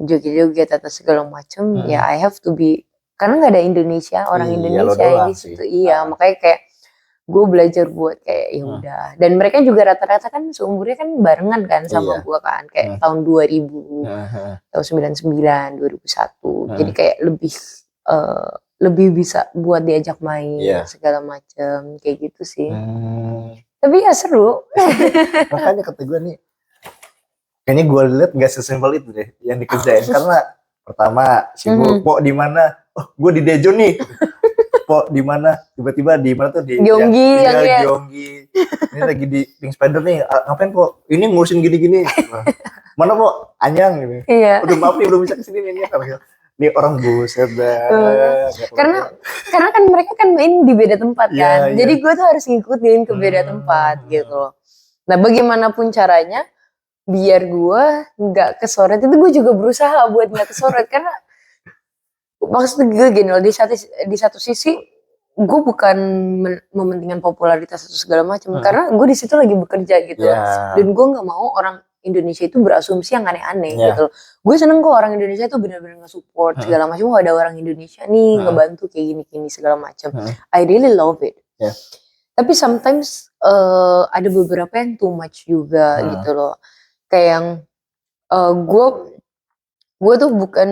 Speaker 2: joget-joget atau segala macem, ya I have to be, karena nggak ada Indonesia, orang Indonesia di situ. Makanya kayak gue belajar buat kayak ya udah. Dan mereka juga rata-rata kan seumurnya kan barengan kan sama gue kan, kayak tahun 2000, tahun 99, 2001. Jadi kayak lebih bisa buat diajak main segala macem kayak gitu sih. Tapi ya seru.
Speaker 1: Makanya kata gue nih, kayaknya gue liat nggak sesimpel itu deh yang dikerjain. Karena pertama sibuk, Pok di mana? Oh, gue di Dejo nih. Pok di mana? Tiba-tiba di mana tuh di
Speaker 2: Gyeonggi,
Speaker 1: Gyeonggi. Ini lagi di Pink Spider nih. Ngapain Pok? Ini ngurusin gini-gini. Mana Pok? Anyang gitu. Udah maaf nih belum bisa kesini nih. Ini orang buset dah.
Speaker 2: Karena kan mereka kan main di beda tempat kan. Jadi gue tuh harus ngikutin ke beda tempat gitu loh. Nah, bagaimanapun caranya biar gue nggak kesoret, itu gue juga berusaha buat nggak kesoret. Karena maksud gue gini loh, di satu sisi gue bukan mementingkan popularitas atau segala macam, karena gue di situ lagi bekerja gitu loh. Dan gue nggak mau orang Indonesia itu berasumsi yang aneh-aneh gitu loh. Gue seneng kok orang Indonesia itu benar-benar nge-support segala macam. Oh, ada orang Indonesia nih ngebantu kayak gini-gini segala macam. I really love it. Tapi sometimes ada beberapa yang too much juga gitu loh. Kayak yang gue tuh bukan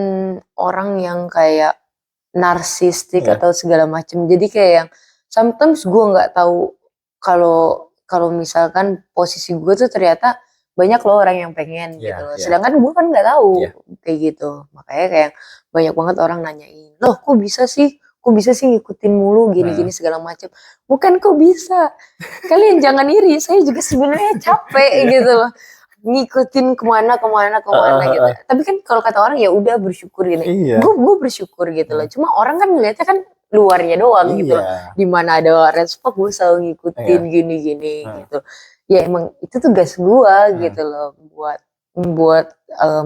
Speaker 2: orang yang kayak narsistik atau segala macam. Jadi kayak yang sometimes gue nggak tahu kalau misalkan posisi gue tuh ternyata banyak loh orang yang pengen gitu loh. Sedangkan gue kan nggak tahu kayak gitu. Makanya kayak banyak banget orang nanyain, loh kok bisa sih ngikutin mulu gini-gini segala macam. Bukan kok bisa, kalian jangan iri, saya juga sebenarnya capek gitu loh, ngikutin kemana gitu. Tapi kan kalau kata orang ya udah bersyukur gini. Gue bersyukur gitu loh. Cuma orang kan ngeliatnya kan luarnya doang gitu loh. Dimana ada respect gue selalu ngikutin gini-gini gitu. Ya emang itu tugas gue gitu loh, buat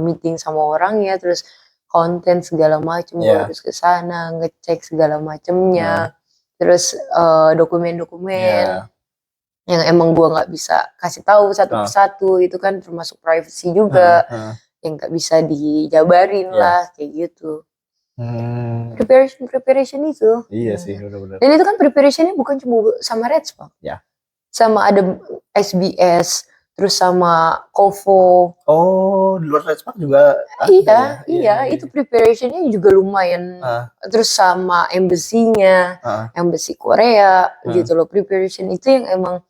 Speaker 2: meeting sama orang ya, terus konten segala macam, gue harus kesana ngecek segala macemnya, terus dokumen-dokumen yang emang gue nggak bisa kasih tahu satu persatu, itu kan termasuk privacy juga, yang nggak bisa dijabarin lah kayak gitu. Preparation itu.
Speaker 1: Iya sih, benar-benar.
Speaker 2: Dan itu kan preparationnya bukan cuma sama Redspark. Sama ada SBS, terus sama Kovo.
Speaker 1: Oh, di luar Redspark juga
Speaker 2: Iya, itu preparationnya juga lumayan. Terus sama embassy-nya, embassy Korea gitu loh. Preparation itu yang emang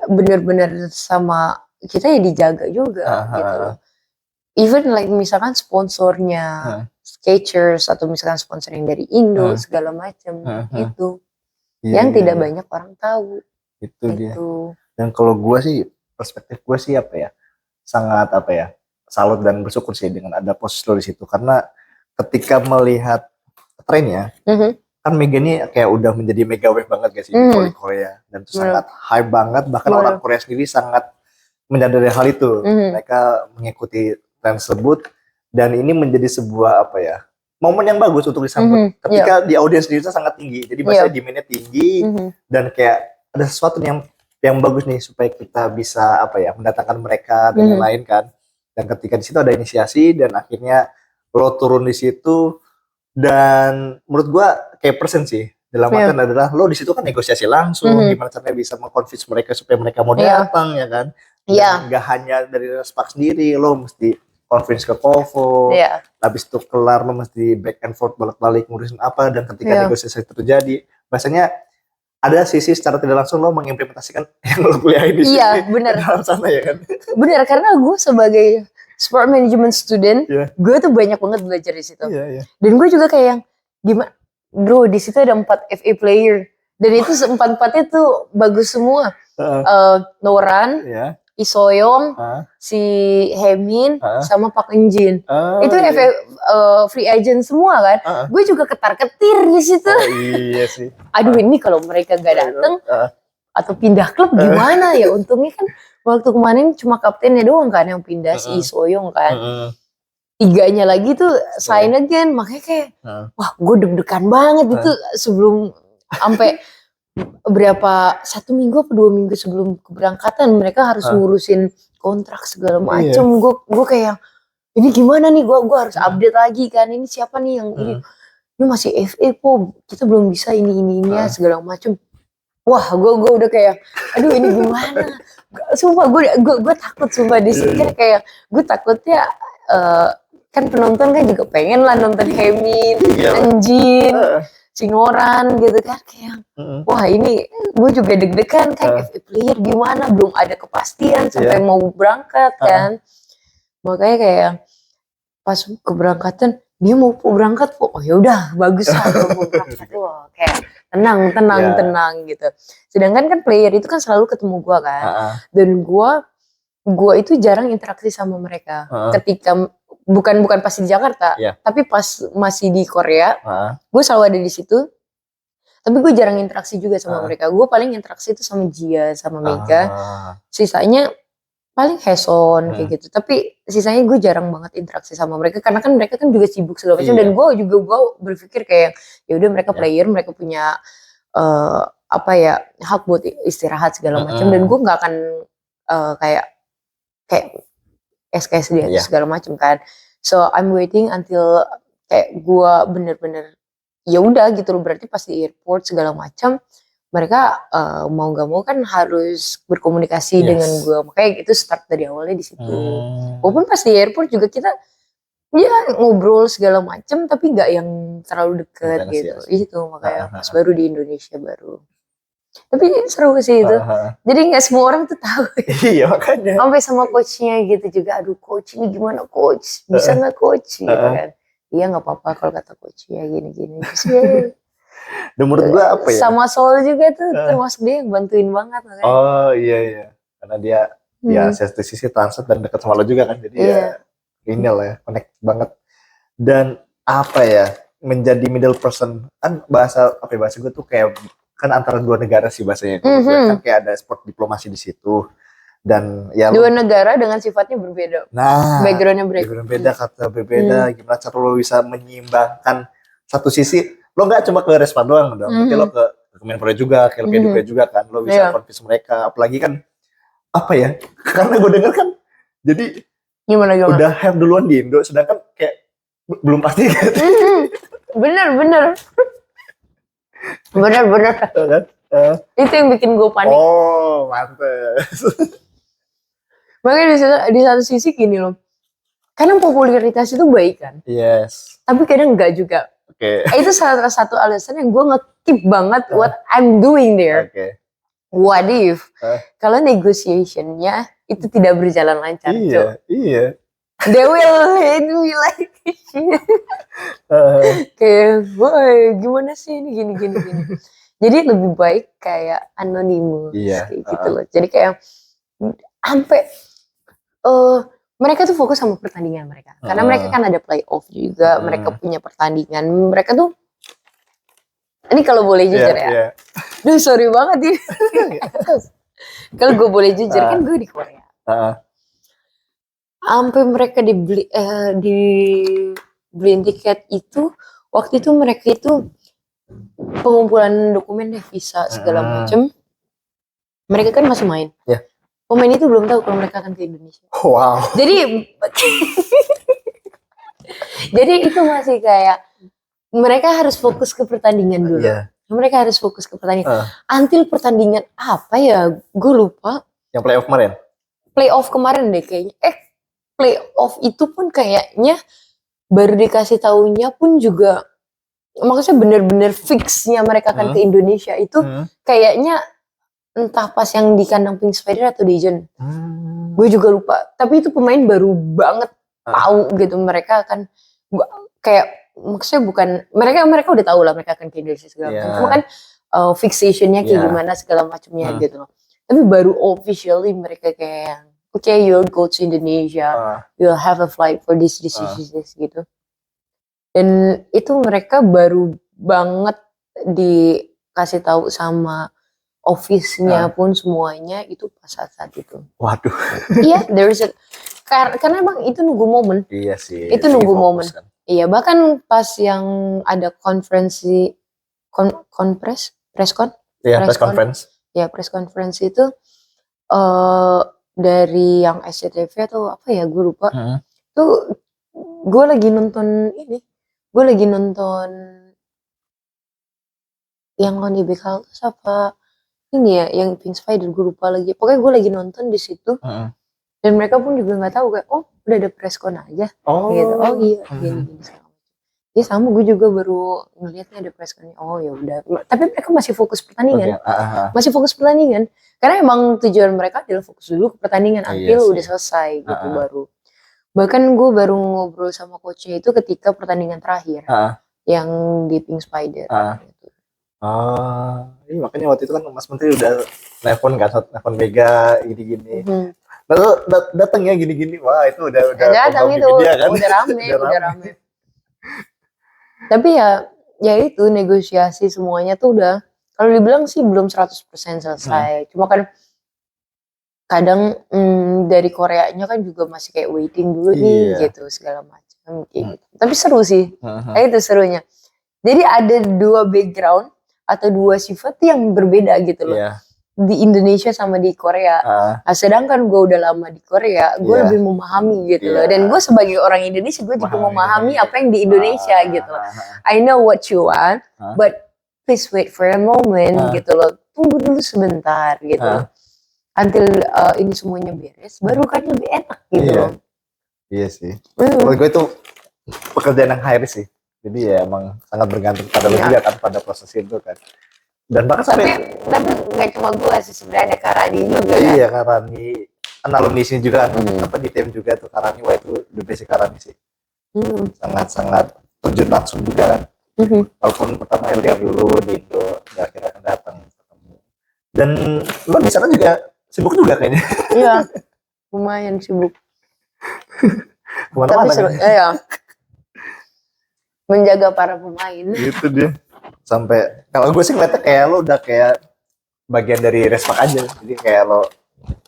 Speaker 2: benar-benar sama kita ya dijaga juga gitu loh. Even like misalkan sponsornya Skechers atau misalkan sponsor yang dari Indo segala macam itu yang tidak banyak orang tahu.
Speaker 1: Itu dia. Dan kalau gue sih, perspektif gue sih sangat salut dan bersyukur sih dengan ada posisi lo di situ, karena ketika melihat trennya kan Mega ini kayak udah menjadi mega wave banget guys di voli Korea, dan itu sangat hype banget, bahkan orang Korea sendiri sangat menyadari hal itu. Mereka mengikuti tren tersebut, dan ini menjadi sebuah momen yang bagus untuk disambut ketika di audiens sendiri sangat tinggi. Jadi biasanya demand-nya tinggi, dan kayak ada sesuatu yang bagus nih supaya kita bisa mendatangkan mereka dan lain-lain kan. Dan ketika di situ ada inisiasi, dan akhirnya lo turun di situ, dan menurut gua kayak persen sih dalam artian adalah lo di situ kan negosiasi langsung, gimana caranya bisa mengconvince mereka supaya mereka mau datang ya kan. Nggak hanya dari Redspark sendiri, lo mesti convince ke Kovo, habis itu kelar lo mesti back and forth, balik-balik ngurusin apa, dan ketika negosiasi terjadi, biasanya ada sisi secara tidak langsung lo mengimplementasikan yang lo kuliahin di sini.
Speaker 2: Iya, benar.
Speaker 1: Dalam sana ya kan.
Speaker 2: Benar, karena gue sebagai sport management student,
Speaker 1: Iya.
Speaker 2: gue tuh banyak banget belajar di situ.
Speaker 1: Iya.
Speaker 2: Dan gue juga kayak yang gimana, bro, di situ ada 4 FA player dan itu 4-4-nya tuh bagus semua. Noran, Isoyong, si Hemin, sama Pak Enjin. Itu FA free agent semua kan. Gue juga ketar-ketir di situ.
Speaker 1: Iya sih.
Speaker 2: Aduh, ini kalau mereka gak dateng atau pindah klub gimana ya? Untungnya kan waktu kemarin cuma kaptennya doang kan yang pindah, si Isoyong kan. 3-nya lagi tuh sign again, makanya kayak wah, gue deg-degan banget itu sebelum sampai berapa 1 minggu apa 2 minggu sebelum keberangkatan mereka harus ngurusin kontrak segala macem. Gue kayak ini gimana nih, gue harus update lagi kan, ini siapa nih yang ini masih FA kok, kita belum bisa ini segala macem. Wah, gue udah kayak aduh ini gimana. Sumpah gue takut sumpah di sini kan, kayak gue takutnya kan penonton kan juga pengen lah nonton Hemin, Anjin, Sinoran gitu kan, kayak wah ini gue juga deg-degan kan, FA player gimana, belum ada kepastian sampai mau berangkat kan. Makanya kayak pas keberangkatan dia mau berangkat kok, oh yaudah bagus lah mau berangkat. Wah, kayak tenang gitu. Sedangkan kan player itu kan selalu ketemu gue kan, dan gue itu jarang interaksi sama mereka ketika bukan pas di Jakarta, tapi pas masih di Korea, gue selalu ada di situ. Tapi gue jarang interaksi juga sama mereka. Gue paling interaksi itu sama Jia, sama Mega. Sisanya paling Heson kayak gitu. Tapi sisanya gue jarang banget interaksi sama mereka karena kan mereka kan juga sibuk segala macam. Dan gue berpikir kayak ya udah mereka player, mereka punya hak buat istirahat segala macam. Dan gue nggak akan kayak SKS dia segala macam kan. So I'm waiting until kayak gue bener-bener ya udah gitu loh, berarti pas di airport segala macam mereka mau gak mau kan harus berkomunikasi dengan gue, makanya itu start dari awalnya di situ. Walaupun pas di airport juga kita ya ngobrol segala macam tapi nggak yang terlalu deket gitu. Itu makanya pas baru di Indonesia baru. Tapi seru sih itu. Jadi nggak semua orang tuh tahu.
Speaker 1: Iya makanya.
Speaker 2: Sampai sama coachnya gitu juga. Aduh coach ini gimana coach? Bisa nggak coach? Gitu kan. Iya nggak apa-apa kalau kata coach ya gini-gini. Terus ya.
Speaker 1: Dan menurut gue apa ya?
Speaker 2: Sama Sol juga tuh termasuk dia yang bantuin banget. Makanya.
Speaker 1: Oh iya. Karena dia ya satu sisi transit dan dekat sama lo juga kan. Jadi ya ini lah ya connect banget. Dan apa ya? Menjadi middle person kan bahasa gue tuh kayak kan antara dua negara sih bahasanya itu, kan kayak ada sport diplomasi di situ, dan ya
Speaker 2: dua negara dengan sifatnya berbeda, backgroundnya
Speaker 1: berbeda, kata berbeda, gimana cara lo bisa menyeimbangkan satu sisi, lo nggak cuma ke Respa doang dong, berarti lo ke Kemenpora juga, ke LPDP juga kan, lo bisa convince mereka, apalagi kan apa ya, karena gue denger kan, jadi
Speaker 2: gimana?
Speaker 1: Udah have duluan di Indo, sedangkan kayak belum pasti kan.
Speaker 2: Bener. Kan? Itu yang bikin gue panik.
Speaker 1: Oh, mantep.
Speaker 2: Makanya di satu sisi gini loh. Kadang popularitas itu baik kan.
Speaker 1: Yes.
Speaker 2: Tapi kadang enggak juga.
Speaker 1: Oke.
Speaker 2: Itu salah satu alasan yang gue nge-keep banget what I'm doing there.
Speaker 1: Oke.
Speaker 2: What if kalau negotiationnya itu tidak berjalan lancar?
Speaker 1: Iya.
Speaker 2: They will hate me like shit. Kayak, boy, gimana sih ini gini. Jadi lebih baik kayak anonimus kayak gitu loh. Jadi kayak sampai mereka tuh fokus sama pertandingan mereka. Karena mereka kan ada playoff juga, mereka punya pertandingan. Mereka tuh ini kalau boleh jujur ya. Duh, sorry banget ini. Kalau gue boleh jujur kan gue di Korea. Sampai mereka dibeliin tiket itu, waktu itu mereka itu pengumpulan dokumen deh, visa segala macem. Mereka kan masih main. Pemain itu belum tahu kalau mereka akan ke Indonesia.
Speaker 1: Wow.
Speaker 2: Jadi itu masih kayak mereka harus fokus ke pertandingan dulu. Mereka harus fokus ke pertandingan. Until pertandingan apa ya? Gue lupa.
Speaker 1: Yang playoff kemarin?
Speaker 2: Playoff kemarin deh kayaknya. Playoff itu pun kayaknya baru dikasih taunya pun juga maksudnya bener-bener fixnya mereka akan ke Indonesia itu kayaknya entah pas yang di kandang Pink Spider atau Daejeon. Gue juga lupa. Tapi itu pemain baru banget tahu gitu mereka akan kayak maksudnya bukan mereka udah tahu lah mereka akan ke Indonesia segala macam. Cuma kan fixationnya kayak gimana segala macamnya gitu loh. Tapi baru officially mereka kayak okay, you'll go to Indonesia, you'll have a flight for this gitu. Dan itu mereka baru banget dikasih tahu sama office-nya pun semuanya itu pas saat itu.
Speaker 1: Waduh.
Speaker 2: Iya, karena emang itu nunggu momen.
Speaker 1: Iya sih.
Speaker 2: Itu nunggu momen. Kan. Iya, bahkan pas yang ada konferensi press conference. Ya, press conference itu dari yang SCTV atau apa ya, gue lupa. Tuh gue lagi nonton yang Lonnie Beckles apa ini ya yang Pink Spider, gue lupa lagi. Pokoknya gue lagi nonton di situ. Dan mereka pun juga nggak tahu kayak udah ada preskon aja. Gitu. Oh iya gini segala. Ya sama gue juga baru ngelihatnya ada preskonnya. Oh ya udah. Tapi mereka masih fokus pertandingan. Masih fokus pertandingan. Karena emang tujuan mereka adalah fokus dulu ke pertandingan until udah selesai gitu baru. Bahkan gue baru ngobrol sama coachnya itu ketika pertandingan terakhir yang di Pink Spider. Gitu.
Speaker 1: Ini makanya waktu itu kan Mas Menteri udah nelfon Mega gini-gini. Lalu datang ya gini-gini. Wah itu udah
Speaker 2: datang itu kan? udah rame. Tapi ya itu negosiasi semuanya tuh udah kalau dibilang sih belum 100% selesai. Cuma kan kadang dari Koreanya kan juga masih kayak waiting dulu nih gitu segala macam gitu. Tapi seru sih. Itu serunya. Jadi ada dua background atau dua sifat yang berbeda gitu loh. Di Indonesia sama di Korea. Nah, sedangkan gue udah lama di Korea, gue lebih memahami gitu loh. Dan gue sebagai orang Indonesia, gue juga memahami apa yang di Indonesia gitu loh. I know what you want, but please wait for a moment gitu loh. Tunggu dulu sebentar gitu loh. Until ini semuanya beres, baru kan lebih enak gitu loh.
Speaker 1: Iya sih. Menurut gue itu pekerjaan yang high risk sih. Jadi ya emang sangat bergantung pada lo juga kan pada proses itu kan. Dan bahkan
Speaker 2: tapi nggak cuma gue sih sebenarnya Karani juga.
Speaker 1: Iya Karani, alumni sini juga apa di tim juga tuh Karani, wah itu the best Karani sih. Sangat terjun langsung juga kan. Walaupun pertama lihat dulu di Indo, akhirnya akan datang ketemu. Dan lo di sana juga sibuk juga kayaknya.
Speaker 2: Iya, lumayan sibuk.
Speaker 1: Kemana-mana kan?
Speaker 2: Iya. Menjaga para pemain.
Speaker 1: Gitu dia. Sampai kalau gue sih ngeliatnya kayak lo udah kayak bagian dari respak aja. Jadi kayak lo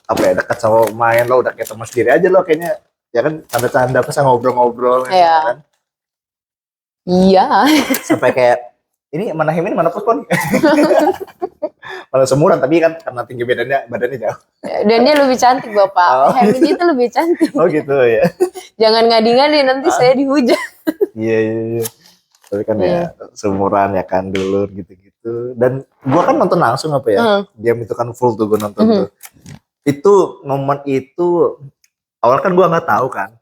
Speaker 1: dekat sama pemain, lo udah kayak teman sendiri aja lo kayaknya. Ya kan tanda-tanda pas ngobrol-ngobrol kan.
Speaker 2: Iya.
Speaker 1: Sampai kayak ini mana Him ini mana Puspon. Malah semuran tapi kan karena tinggi badannya jauh.
Speaker 2: Dan dia lebih cantik Bapak. Him itu lebih cantik.
Speaker 1: Oh gitu ya.
Speaker 2: Jangan ngadi-ngadi nanti saya dihujat.
Speaker 1: Iya. Tapi kan ya seumuran ya kan dulu gitu-gitu. Dan gua kan nonton langsung game itu kan full tuh gua nonton tuh. Itu momen itu awal kan gua nggak tahu kan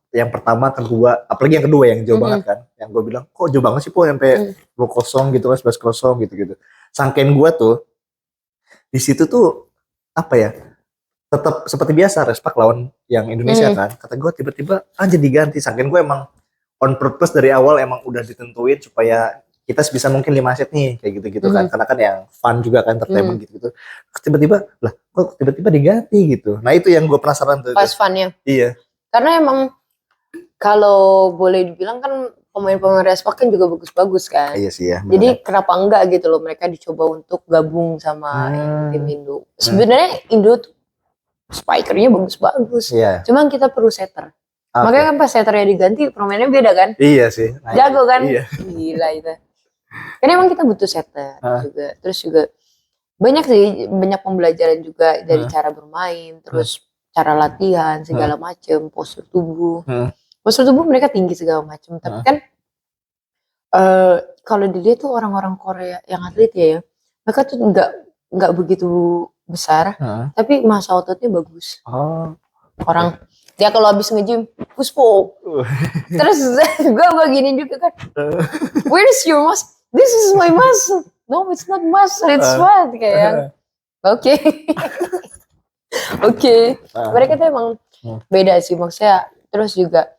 Speaker 1: yang pertama kan gua, apalagi yang kedua yang jauh banget kan, yang gua bilang kok jauh banget sih po sampai 2-0 gitu kan 11-0 gitu. Sangkain gua tuh di situ tuh tetap seperti biasa respak lawan yang Indonesia kan. Kata gua tiba-tiba aja diganti. Sangkain gua emang on purpose dari awal emang udah ditentuin supaya kita bisa mungkin 5 set nih kayak gitu-gitu kan, karena kan yang fun juga kan entertainment gitu-gitu. Tiba-tiba lah kok tiba-tiba diganti gitu. Nah itu yang gue penasaran tuh.
Speaker 2: Pas funnya.
Speaker 1: Iya.
Speaker 2: Karena emang kalau boleh dibilang kan pemain-pemain respak kan juga bagus-bagus kan.
Speaker 1: Iya sih ya.
Speaker 2: Jadi kenapa enggak gitu loh mereka dicoba untuk gabung sama tim Indo. Sebenarnya Indo tuh spikernya bagus-bagus. Cuman kita perlu setter. Makanya kan pas setternya diganti permainnya beda kan?
Speaker 1: Iya sih.
Speaker 2: Jago kan? Iya. Gila itu. Karena emang kita butuh setter juga. Terus juga banyak pembelajaran juga dari cara bermain, terus cara latihan segala macem, postur tubuh. Postur tubuh mereka tinggi segala macem. Tapi kan kalau dilihat tuh orang-orang Korea yang atlet ya, mereka tuh nggak begitu besar, tapi massa ototnya bagus. dia kalau habis nge-gym Puspo. Terus gue gini juga kan, where's your muscle? This is my muscle. No, it's not muscle, it's fat. Kayak oke. Oke. Mereka tuh emang beda sih maksudnya. Terus juga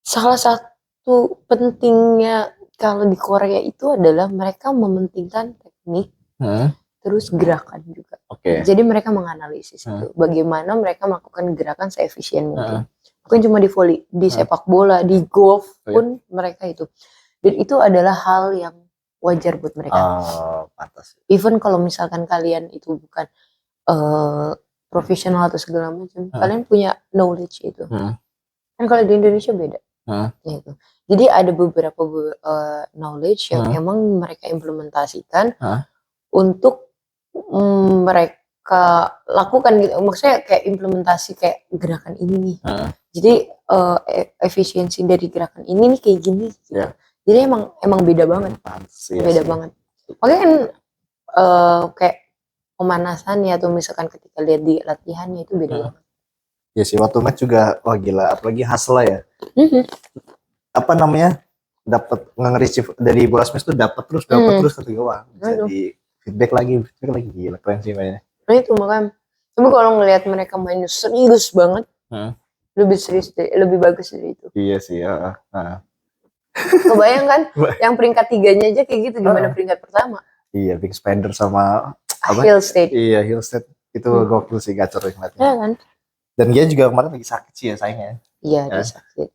Speaker 2: salah satu pentingnya kalau di Korea itu adalah mereka mementingkan teknik, terus gerakan juga. Jadi mereka menganalisis itu, bagaimana mereka melakukan gerakan seefisien mungkin. Bukan cuma di volley, di sepak bola, di golf pun mereka itu. Dan itu adalah hal yang wajar buat mereka.
Speaker 1: Pantas.
Speaker 2: Even kalau misalkan kalian itu bukan profesional atau segala macam, kalian punya knowledge itu. Kan kalau di Indonesia beda. Gitu. Jadi ada beberapa knowledge yang emang mereka implementasikan untuk mereka lakukan gitu. Maksudnya kayak implementasi kayak gerakan ini nih. Jadi efisiensi dari gerakan ini nih kayak gini. Gitu. Jadi emang beda banget. Beda banget. Makanya kan kayak pemanasannya atau misalkan ketika lihat di latihannya itu beda banget.
Speaker 1: Ya sih, waktu match juga wah gila, apalagi Hasla ya. Apa namanya? Dapat nge-receive dari bola smash tuh dapat terus ketika wah bisa di feedback lagi gila, keren sih mainnya.
Speaker 2: Nah itu makanya. Tapi kalau ngelihat mereka main serius banget, lebih serius, lebih bagus dari itu.
Speaker 1: Iya sih,
Speaker 2: Kebayang kan, yang peringkat 3-nya aja kayak gitu, gimana peringkat pertama?
Speaker 1: Iya, Big Spider sama
Speaker 2: Hill State.
Speaker 1: Iya, Hill State itu gokil sih, gacor ngeliatnya.
Speaker 2: Iya kan?
Speaker 1: Dan dia juga kemarin lagi sakit sih ya sayangnya.
Speaker 2: Iya, dia sakit.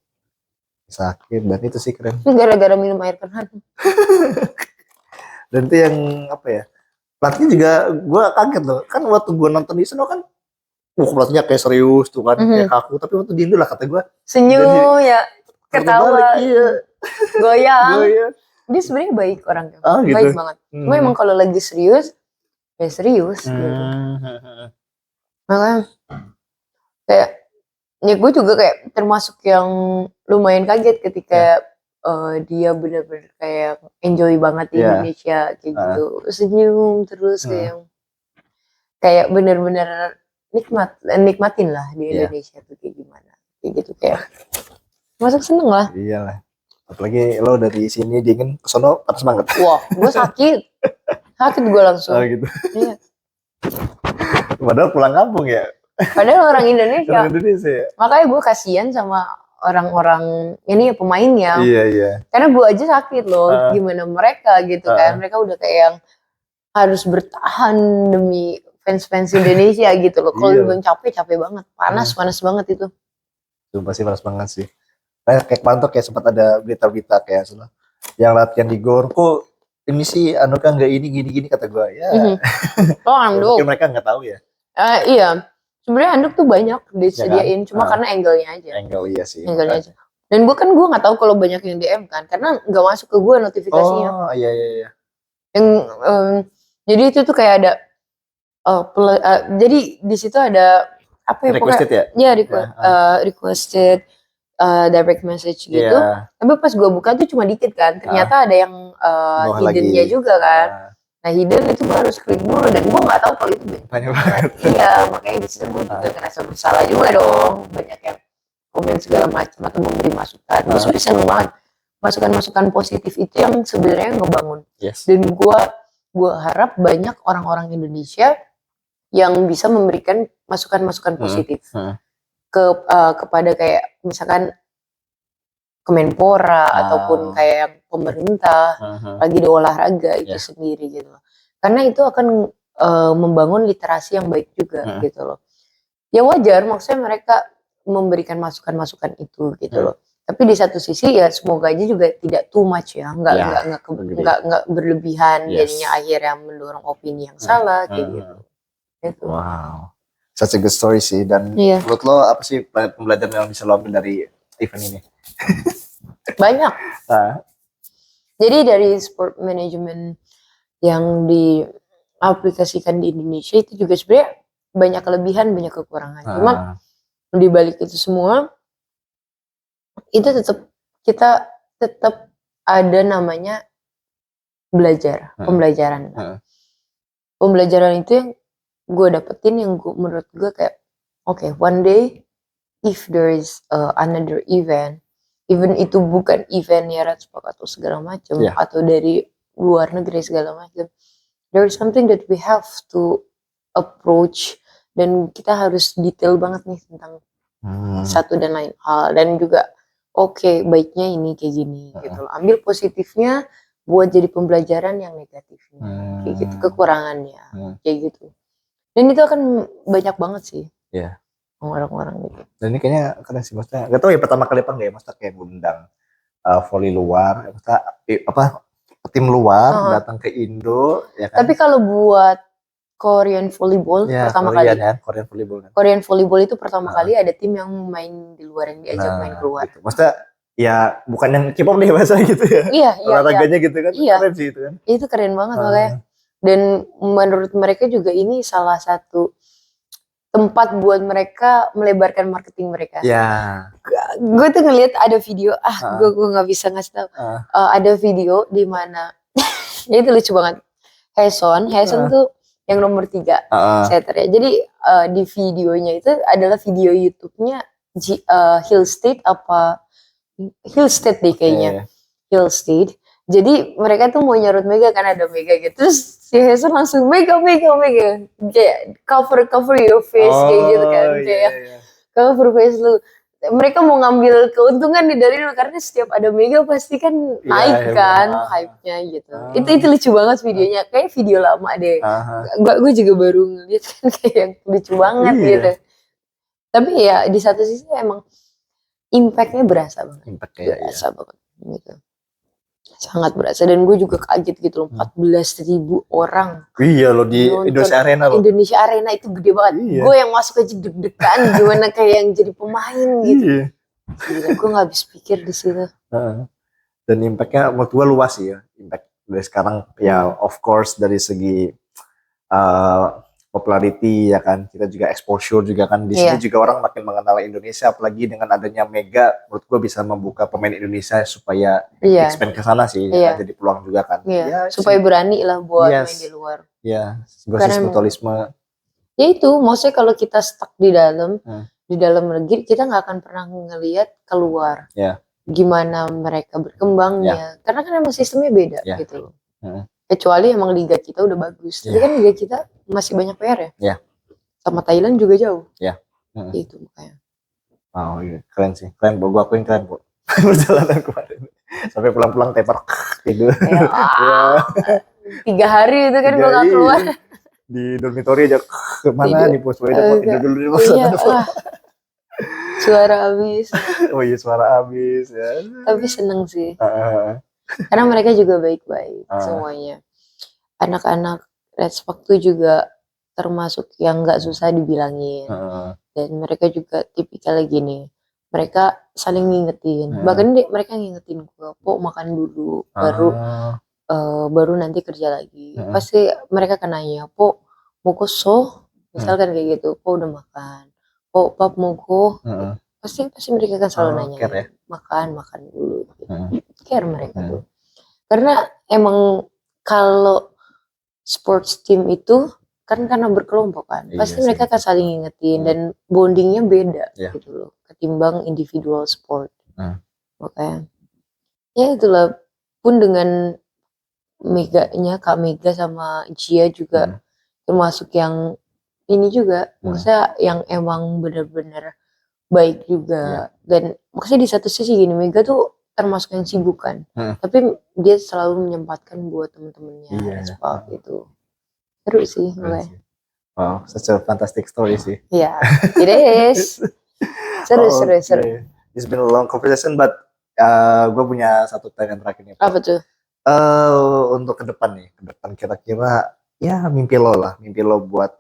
Speaker 1: Sakit, dan itu sih keren.
Speaker 2: Gara-gara minum air keran.
Speaker 1: Dan itu yang apa ya? Pelatihnya juga gue kaget loh. Kan waktu gue nonton di sana kan pelatihnya kayak serius tuh kan, kayak kaku. Tapi waktu di Indo lah kata gue.
Speaker 2: Senyum ya, ketawa,
Speaker 1: iya.
Speaker 2: goyang. Dia sebenarnya baik orangnya.
Speaker 1: Gitu.
Speaker 2: Baik banget. Cuma emang kalau lagi serius, ya serius gitu. Makanya kayak ya gue juga kayak termasuk yang lumayan kaget ketika dia benar-benar kayak enjoy banget di Indonesia kayak gitu, senyum terus kayak benar-benar nikmatin lah di Indonesia tuh kayak gimana, kayak gitu kayak masuk seneng lah.
Speaker 1: Iyalah, apalagi lo dari sini dingin ke sono panas banget.
Speaker 2: Wah, gue sakit gue langsung.
Speaker 1: Gitu.
Speaker 2: Iya.
Speaker 1: Padahal pulang kampung ya.
Speaker 2: Padahal orang Indonesia.
Speaker 1: Ya.
Speaker 2: Makanya gue kasihan sama orang-orang ini pemainnya.
Speaker 1: Iya.
Speaker 2: Karena gue aja sakit loh. Gimana mereka gitu kan. Mereka udah kayak yang harus bertahan demi fans-fans Indonesia gitu loh. Kalau belum capek banget. Panas banget itu.
Speaker 1: Itu pasti panas banget sih. Kayak kemarin tuh kayak sempat ada berita-berita kayak yang latihan di GOR. Kok ini sih anu kan nggak ini gini kata gue. Ya.
Speaker 2: Oh anduk.
Speaker 1: Mungkin mereka nggak tahu ya.
Speaker 2: Iya. Sebenarnya anduk tuh banyak disediain, cuma karena angle-nya aja.
Speaker 1: Angle iya sih.
Speaker 2: Angle-nya aja. Dan gue nggak tahu kalau banyak yang DM kan, karena nggak masuk ke gue notifikasinya.
Speaker 1: Oh iya.
Speaker 2: Yang jadi itu tuh kayak ada, jadi di situ ada apa ya?
Speaker 1: Requested ya?
Speaker 2: Ya requested direct message gitu. Tapi pas gue buka tuh cuma dikit kan, ternyata ada yang hidden-nya juga kan. Nah hidden itu gue harus klik dulu dan gue nggak tahu kalau itu
Speaker 1: banyak banget.
Speaker 2: Iya makanya di situ gue juga ngerasa bersalah juga dong, banyak yang komen segala macam atau memberi masukan. Gue sebenarnya seneng banget masukan-masukan positif itu yang sebenarnya ngebangun. Dan gue harap banyak orang-orang Indonesia yang bisa memberikan masukan-masukan positif kepada kayak misalkan Kemenpora ataupun kayak yang pemerintah lagi di olahraga itu sendiri gitu loh. Karena itu akan membangun literasi yang baik juga gitu loh. Ya wajar maksudnya mereka memberikan masukan-masukan itu gitu loh. Tapi di satu sisi ya semoga aja juga tidak too much ya, nggak berlebihan jadinya akhirnya mendorong opini yang salah kayak gitu. Itu.
Speaker 1: Wow. Such a good story sih. Dan menurut lo apa sih pembelajaran yang bisa lo ambil dari event ini?
Speaker 2: Banyak. Jadi dari sport management yang diaplikasikan di Indonesia itu juga sebenarnya banyak kelebihan, banyak kekurangan. Cuma di balik itu semua itu kita tetap ada namanya pembelajaran. Pembelajaran itu yang gue dapetin yang menurut gue kayak oke, one day if there is another event, even itu bukan event ya Ratspok atau segala macam, atau dari luar negeri segala macam, there is something that we have to approach, dan kita harus detail banget nih tentang satu dan lain hal, dan juga baiknya ini kayak gini gitu loh. Ambil positifnya buat jadi pembelajaran yang negatifnya kayak gitu, kekurangannya kayak gitu. Dan itu akan banyak banget sih orang-orang gitu. Dan
Speaker 1: ini kayaknya keren sih, maksudnya gak tau ya pertama kali apa enggak ya, maksudnya kayak ngundang volley luar, maksudnya tim luar datang ke Indo ya kan.
Speaker 2: Tapi kalau buat Korean volleyball pertama kali.
Speaker 1: Ya, Korean volleyball kan.
Speaker 2: Korean volleyball itu pertama kali ada tim yang main di luar, yang diajak main keluar.
Speaker 1: Gitu. Maksudnya ya bukan yang K-pop deh bahasa gitu ya.
Speaker 2: Iya.
Speaker 1: Olahraganya gitu kan. Keren sih itu kan.
Speaker 2: Itu keren banget makanya. Dan menurut mereka juga ini salah satu tempat buat mereka melebarkan marketing mereka.
Speaker 1: Ya.
Speaker 2: Gue tuh ngeliat ada video, gue nggak bisa ngasih tahu. Ada video di mana, ya itu lucu banget. Haeson tuh yang nomor 3 setter ya. Jadi di videonya itu adalah video YouTube-nya Hill State deh kayaknya. Hill State. Jadi mereka tuh mau nyarut Mega, kan ada Mega gitu. Terus si Haeson langsung Mega. Kayak cover your face kayak gitu kan. Kayak cover face lu. Mereka mau ngambil keuntungan dari lu, karena setiap ada Mega pasti kan naik kan hype-nya gitu. Itu lucu banget videonya, kayak video lama deh. Gue juga baru ngeliat kan, kayak lucu banget gitu. Tapi ya di satu sisi emang impact-nya berasa banget. Berasa banget gitu. Sangat berasa, dan gue juga kaget gitu loh, 14.000 orang.
Speaker 1: Iya loh, di Indonesia Arena loh.
Speaker 2: Indonesia Arena itu gede banget. Gue yang masuk aja deg-degan gimana kayak yang jadi pemain gitu. Gila, gue gak habis pikir di situ.
Speaker 1: Dan impact-nya menurut gue luas sih ya. Impact dari sekarang ya of course dari segi popularity ya kan, kita juga exposure juga kan, di sini juga orang makin mengenal Indonesia, apalagi dengan adanya Mega, menurut gue bisa membuka pemain Indonesia supaya expand ke sana sih, ya, jadi peluang juga kan.
Speaker 2: Ya, supaya berani lah buat main di luar.
Speaker 1: Iya, basis mutualisme.
Speaker 2: Ya itu, maksudnya kalau kita stuck di dalam negeri, kita nggak akan pernah ngelihat keluar. Gimana mereka berkembangnya, karena kan emang sistemnya beda gitu loh. Kecuali emang liga kita udah bagus, tapi kan liga kita masih banyak PR ya. Sama Thailand juga jauh. Itu makanya.
Speaker 1: Oh iya, keren sih, keren. Gue akuin keren bu. Perjalanan kemarin sampai pulang-pulang tepar tidur.
Speaker 2: 3 hari itu kan gue gak keluar.
Speaker 1: Di dormitory aja kemana di pos tidur dulu di pos.
Speaker 2: Suara habis.
Speaker 1: Oh iya, suara habis ya.
Speaker 2: Tapi seneng sih. Karena mereka juga baik-baik semuanya. Anak-anak Ratspok tuh juga termasuk yang gak susah dibilangin. Dan mereka juga tipikalnya gini, mereka saling ngingetin. Bahkan mereka ngingetin gue, Po makan dulu, baru nanti kerja lagi. Pasti mereka akan nanya, Po mau koso? Misalkan kayak gitu, Po udah makan, Po pap mau ko? Pasti mereka kan selalu nanya,
Speaker 1: care, ya?
Speaker 2: makan dulu gitu. Care mereka tuh. Karena emang kalau sports team itu kan karena berkelompok kan, pasti mereka akan saling ngingetin dan bondingnya beda gitu loh, ketimbang individual sport. Makanya ya itulah, pun dengan Meganya, Kak Mega sama Gia juga termasuk yang ini juga, maksudnya yang emang bener-bener baik juga. Dan maksudnya di satu sisi gini, Mega tuh termasuk yang sibuk kan, tapi dia selalu menyempatkan buat temen-temennya gitu. Seru sih mulai.
Speaker 1: Wow, such a fantastic story sih.
Speaker 2: Iya, it is. Seru.
Speaker 1: It's been a long conversation, but gue punya satu pertanyaan terakhir nih.
Speaker 2: Apa tuh?
Speaker 1: Untuk ke depan kira-kira ya mimpi lo buat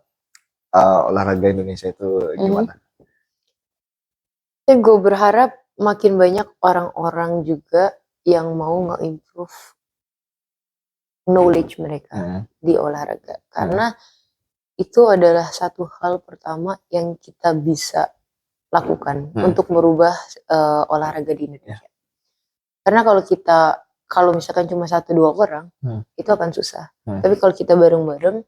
Speaker 1: olahraga Indonesia itu gimana?
Speaker 2: Ya gue berharap makin banyak orang-orang juga yang mau nge-improve knowledge mereka di olahraga. Karena itu adalah satu hal pertama yang kita bisa lakukan untuk merubah olahraga di Indonesia. Karena kalau misalkan cuma 1-2 orang, itu akan susah. Tapi kalau kita bareng-bareng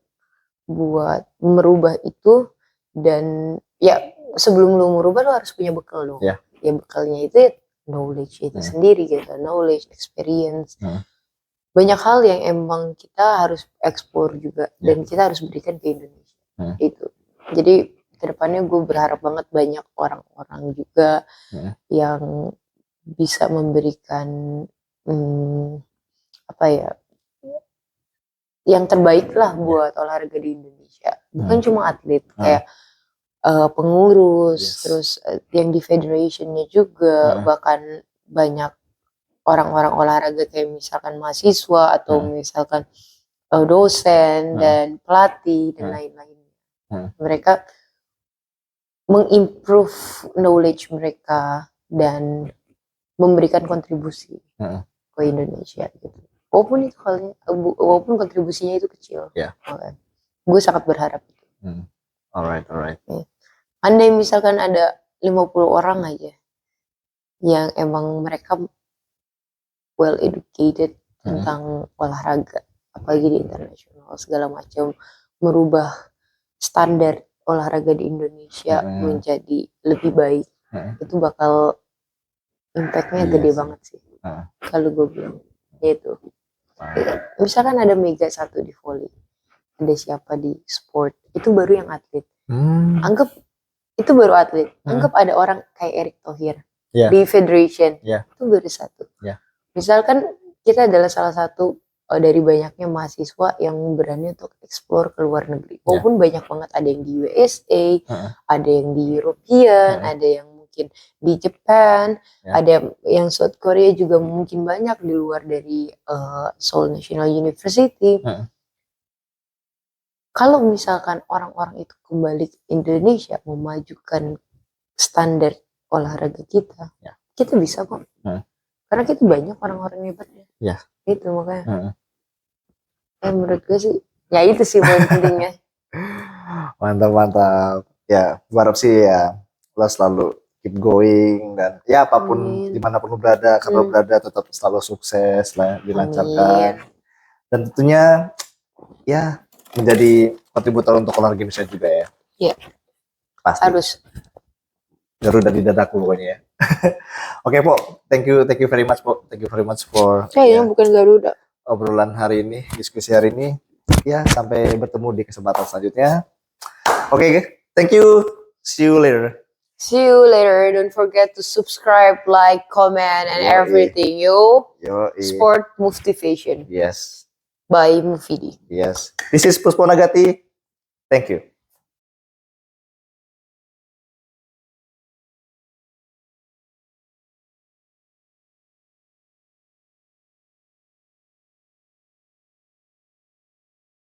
Speaker 2: buat merubah itu, dan ya sebelum lu merubah lu harus punya bekal dong.
Speaker 1: Ya.
Speaker 2: Ya bekalnya itu knowledge itu sendiri gitu, knowledge, experience. Banyak hal yang emang kita harus explore juga dan kita harus berikan ke Indonesia. Itu. Jadi kedepannya gue berharap banget banyak orang-orang juga yang bisa memberikan apa ya, yang terbaik lah buat olahraga di Indonesia. Bukan cuma atlet, kayak pengurus, terus yang di federationnya juga, bahkan banyak orang-orang olahraga kayak misalkan mahasiswa atau misalkan dosen dan pelatih dan lain-lainnya. Mereka mengimprove knowledge mereka dan memberikan kontribusi ke Indonesia gitu. Walaupun itu walaupun kontribusinya itu kecil. Gue sangat berharap itu.
Speaker 1: Alright.
Speaker 2: Andai misalkan ada 50 orang aja yang emang mereka well educated tentang olahraga, apalagi di internasional segala macam, merubah standar olahraga di Indonesia menjadi lebih baik, itu bakal impactnya gede banget sih. Kalau gue bilang gitu. Misalkan ada Mega 1 di volley, ada siapa di sport, itu baru yang atlet. Anggap itu baru atlet. Anggap ada orang kayak Erick Thohir di federation, itu baru satu. Misalkan kita adalah salah satu dari banyaknya mahasiswa yang berani untuk explore ke luar negeri. Walaupun banyak banget, ada yang di USA, ada yang di European, ada yang mungkin di Japan, ada yang South Korea juga mungkin banyak di luar dari Seoul National University. Kalau misalkan orang-orang itu kembali ke Indonesia memajukan standar olahraga kita, kita bisa kok. Karena kita banyak orang-orang hebatnya. Itu makanya. Menurut gue sih, ya itu sih poin pentingnya.
Speaker 1: Mantap. Ya, berharap sih ya lo selalu keep going dan ya apapun dimanapun lo berada, kalau berada tetap selalu sukses lah, dilancarkan. Dan tentunya ya menjadi kontributor untuk olahraga Indonesia juga ya.
Speaker 2: Iya.
Speaker 1: Pasti.
Speaker 2: Harus.
Speaker 1: Garuda di dadaku pokoknya ya. Oke, Po. Thank you very much, Po. Thank you very much for
Speaker 2: bukan Garuda.
Speaker 1: Obrolan hari ini, diskusi hari ini. Ya, sampai bertemu di kesempatan selanjutnya. Oke, thank you. See you later.
Speaker 2: See you later. Don't forget to subscribe, like, comment, and everything. Sport Motivation.
Speaker 1: Yes.
Speaker 2: By Mufidi.
Speaker 1: Yes. This is Puspo Nagati. Thank you.